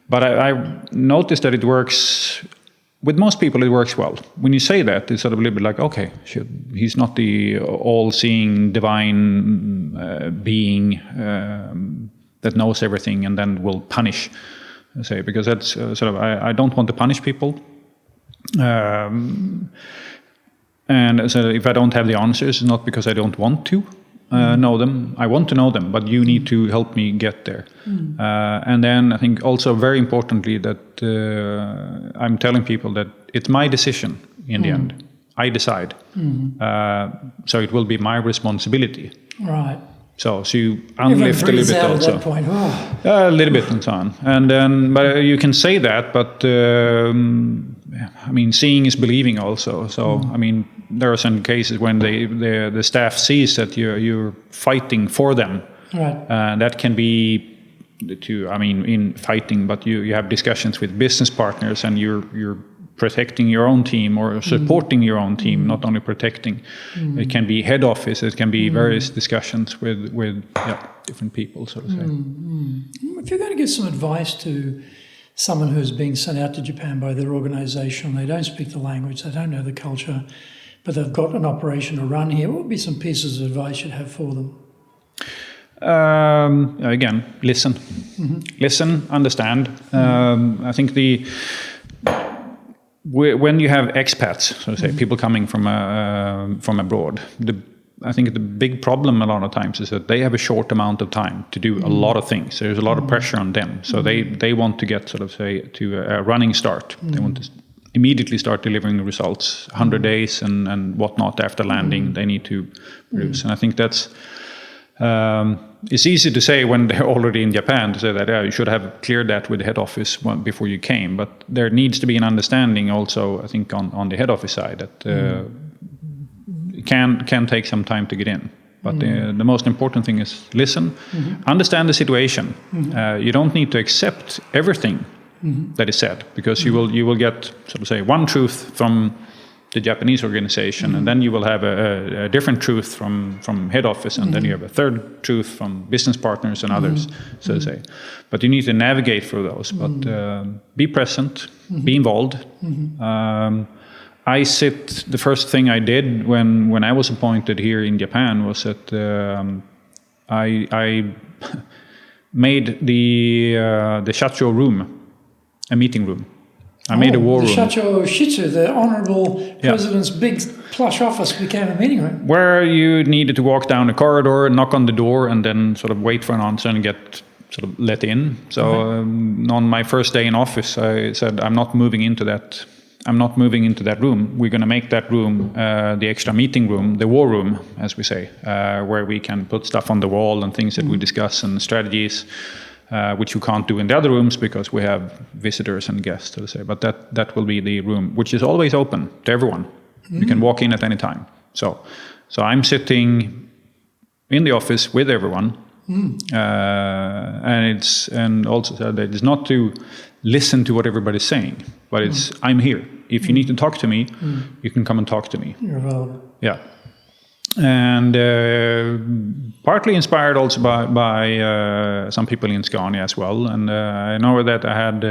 But I noticed that it works with most people it works well. When you say that, it's sort of a little bit like, okay, he's not the all-seeing divine being that knows everything and then will punish, say, because that's sort of, I don't want to punish people. And so if I don't have the answers, it's not because I don't want to know them. I want to know them, but you need to help me get there. And then I think also very importantly that I'm telling people that it's my decision in the end. I decide. So it will be my responsibility. Right. So you unlift a little bit out also. At that point. Oh. A little bit and so on. And then, but you can say that, but I mean, seeing is believing also. So, I mean, there are some cases when the staff sees that you're fighting for them. Right. That can be in fighting, but you have discussions with business partners and you're protecting your own team or supporting your own team, not only protecting. It can be head office, it can be various discussions with different people, so to say. If you're going to give some advice to someone who's being sent out to Japan by their organisation, they don't speak the language, they don't know the culture, but they've got an operation to run here, what would be some pieces of advice you'd have for them? Again, listen. Listen, understand. I think when you have expats, so to say, people coming from abroad, I think the big problem a lot of times is that they have a short amount of time to do a lot of things. There's a lot of pressure on them. So they want to get, sort of say, to a running start. They want to immediately start delivering results, 100 days and whatnot after landing. They need to produce. And I think that's, it's easy to say when they're already in Japan to say that you should have cleared that with the head office before you came. But there needs to be an understanding also, I think, on the head office side that it can take some time to get in. But the most important thing is listen, understand the situation. You don't need to accept everything that is said, because you will get, so to say, one truth from the Japanese organization, and then you will have a different truth from head office, and then you have a third truth from business partners and others, so to say. But you need to navigate through those. But be present, be involved. The first thing I did when I was appointed here in Japan was that I made the Shacho room a meeting room. I made a war room. The Shacho Shitsu, the Honourable President's big plush office, became a meeting room. Where you needed to walk down a corridor, knock on the door, and then sort of wait for an answer and get sort of let in. So on my first day in office, I said, I'm not moving into that room. We're going to make that room the extra meeting room, the war room, as we say, where we can put stuff on the wall and things that we discuss and strategies. Which you can't do in the other rooms because we have visitors and guests, so to say. But that will be the room, which is always open to everyone. You can walk in at any time. So I'm sitting in the office with everyone, and also that it's not to listen to what everybody's saying, but it's I'm here. If you need to talk to me, you can come and talk to me. You're available. Yeah. And partly inspired also by some people in Scania as well. And I know that I had,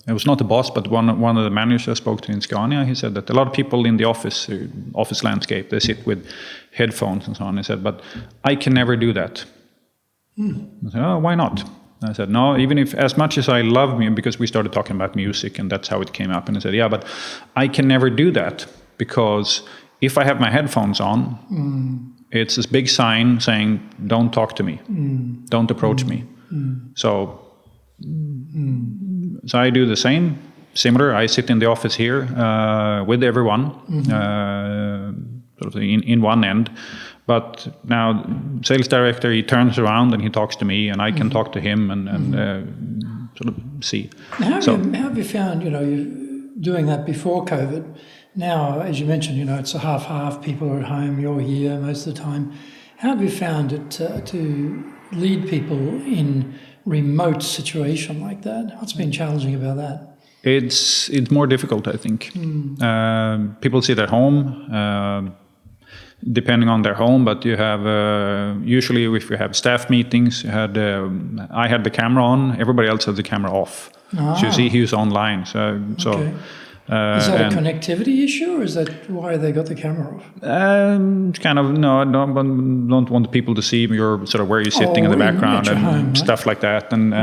it was not the boss, but one of the managers I spoke to in Scania, he said that a lot of people in the office landscape, they sit with headphones and so on. He said, but I can never do that. I said, oh, why not? I said, no, even if, as much as I love me, because we started talking about music and that's how it came up. And I said, yeah, but I can never do that because if I have my headphones on, it's this big sign saying, don't talk to me, don't approach me. So I do the same, similar. I sit in the office here with everyone, sort of in one end. But now, sales director, he turns around and he talks to me, and I can talk to him and sort of see. How have you found, you're doing that before COVID? Now, as you mentioned, it's a half-half. People are at home, you're here most of the time. How have you found it to lead people in remote situation like that? What's been challenging about that? It's more difficult, I think. People sit at home, depending on their home, but you have usually if you have staff meetings, I had the camera on, everybody else had the camera off. So you see who's online. So Is that a connectivity issue, or is that why they got the camera off? Kind of, no, I don't want people to see your sort of where you're sitting in the background and home, stuff like that. And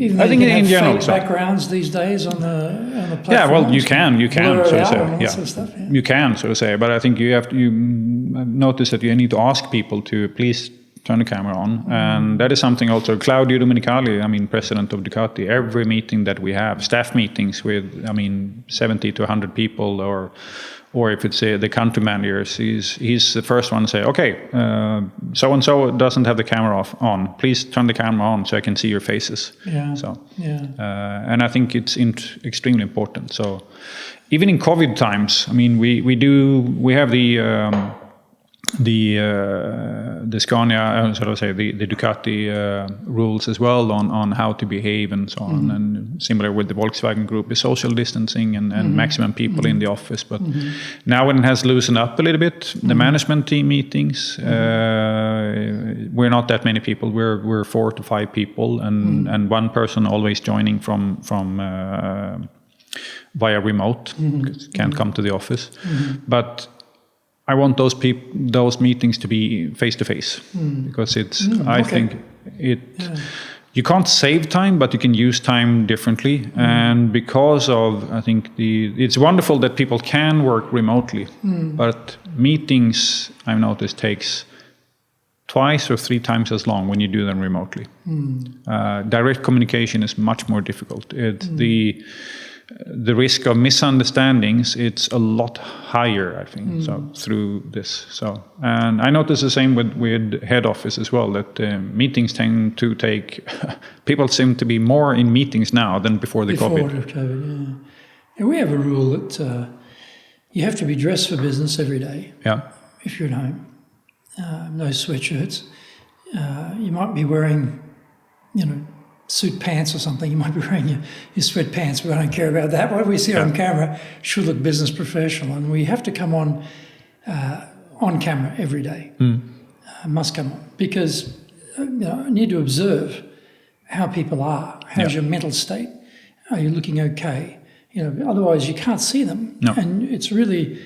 even I think in general, fake backgrounds these days on the platform. Yeah, well, you can, so to say. Yeah. Sort of stuff, yeah. You can, so to say. But I think I've noticed that you need to ask people to please turn the camera on. And that is something also Claudio Domenicali, President of Ducati, every meeting that we have, staff meetings with, 70 to 100 people, or if it's the country managers, he's the first one to say, okay, so-and-so doesn't have the camera on. Please turn the camera on so I can see your faces. Yeah. So, yeah. And I think it's extremely important. So even in COVID times, we have the Scania, so to say, the Ducati rules as well on how to behave and so on, and similar with the Volkswagen Group, the social distancing and maximum people in the office. But now when it has loosened up a little bit, the management team meetings, we're not that many people. We're 4 to 5 people, and one person always joining from via remote, because can't come to the office, but I want those meetings to be face to face, because it's. I think it. Yeah. You can't save time, but you can use time differently, and because of, I think it's wonderful that people can work remotely, but meetings, I've noticed, takes twice or 3 times as long when you do them remotely. Direct communication is much more difficult. The risk of misunderstandings, it's a lot higher, I think, so through this. So, and I notice the same with head office as well, that meetings tend to take, people seem to be more in meetings now than before COVID. Yeah. And we have a rule that you have to be dressed for business every day. Yeah. If you're at home. No sweatshirts. You might be wearing, suit pants or something. You might be wearing your sweatpants, but I don't care about that. What we see on camera should look business professional, and we have to come on camera every day. Must come on, because I need to observe how people are. How's your mental state? Are you looking okay? Otherwise you can't see them. No. And it's really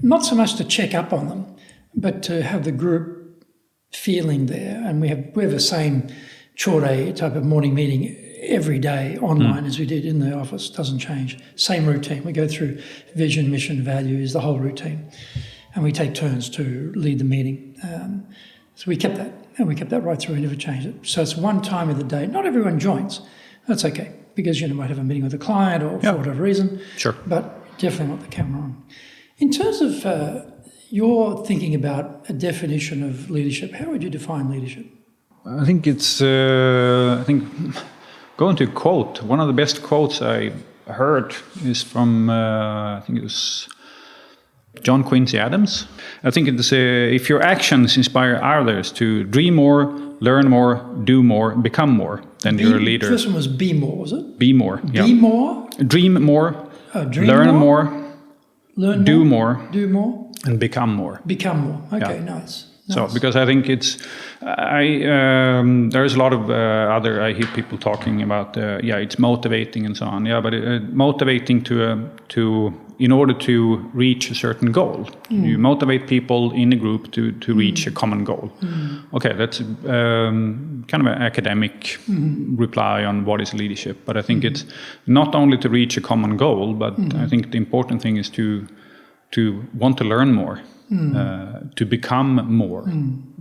not so much to check up on them, but to have the group feeling there. And we have the same day type of morning meeting every day online as we did in the office. Doesn't change. Same routine. We go through vision, mission, values, the whole routine. And we take turns to lead the meeting. So we kept that. And we kept that right through. We never changed it. So it's one time of the day. Not everyone joins. That's okay. Because you might have a meeting with a client or for whatever reason. Sure. But definitely want the camera on. In terms of your thinking about a definition of leadership, how would you define leadership? I think it's, going to a quote, one of the best quotes I heard is from, I think it was John Quincy Adams. I think it's, if your actions inspire others to dream more, learn more, do more, become more, then you're a leader. The first one was be more, was it? Be more, yeah. Be more? Dream more, learn more, do more, and become more. Become more, okay, nice. So, because I think it's, there's a lot of I hear people talking about, it's motivating and so on. Yeah, but motivating to in order to reach a certain goal. You motivate people in a group to reach a common goal. Okay, that's kind of an academic reply on what is leadership. But I think it's not only to reach a common goal, but I think the important thing is to want to learn more. To become more.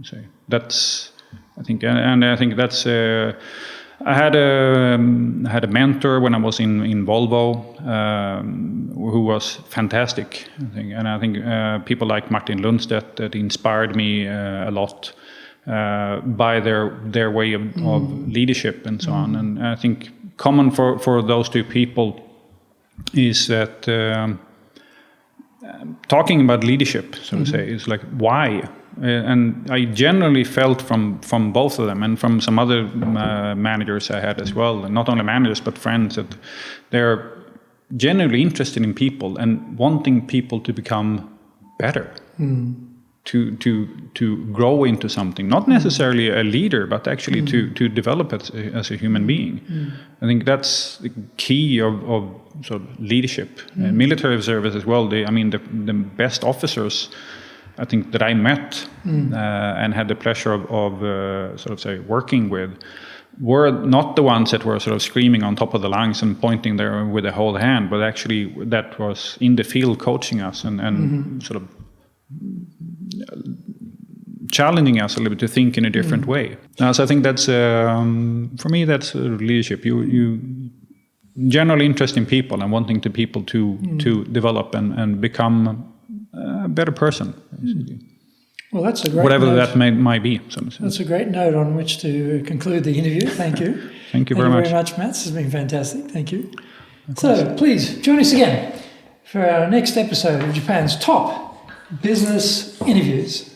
So that's, I think, and I think that's. I had a mentor when I was in Volvo, who was fantastic. I think people like Martin Lundstedt that inspired me a lot by their way of leadership and so on. And I think common for those two people is that. Talking about leadership, so to say, is like why, and I generally felt from both of them and from some other managers I had as well, and not only managers but friends, that they're generally interested in people and wanting people to become better. to grow into something, not necessarily a leader, but actually to develop as a human being. I think that's the key of sort of leadership. Military service as well. The best officers, I think, that I met and had the pleasure of working with, were not the ones that were sort of screaming on top of the lungs and pointing there with a whole hand, but actually that was in the field coaching us and sort of challenging us a little bit to think in a different way. So I think that's, for me, that's leadership. You generally interest in people and wanting people to develop and become a better person. Basically. Well, that's a great whatever note. that might be. That's a great note on which to conclude the interview. Thank you. Thank you very much. Matt. This has been fantastic. Thank you. So please join us again for our next episode of Japan's top business interviews.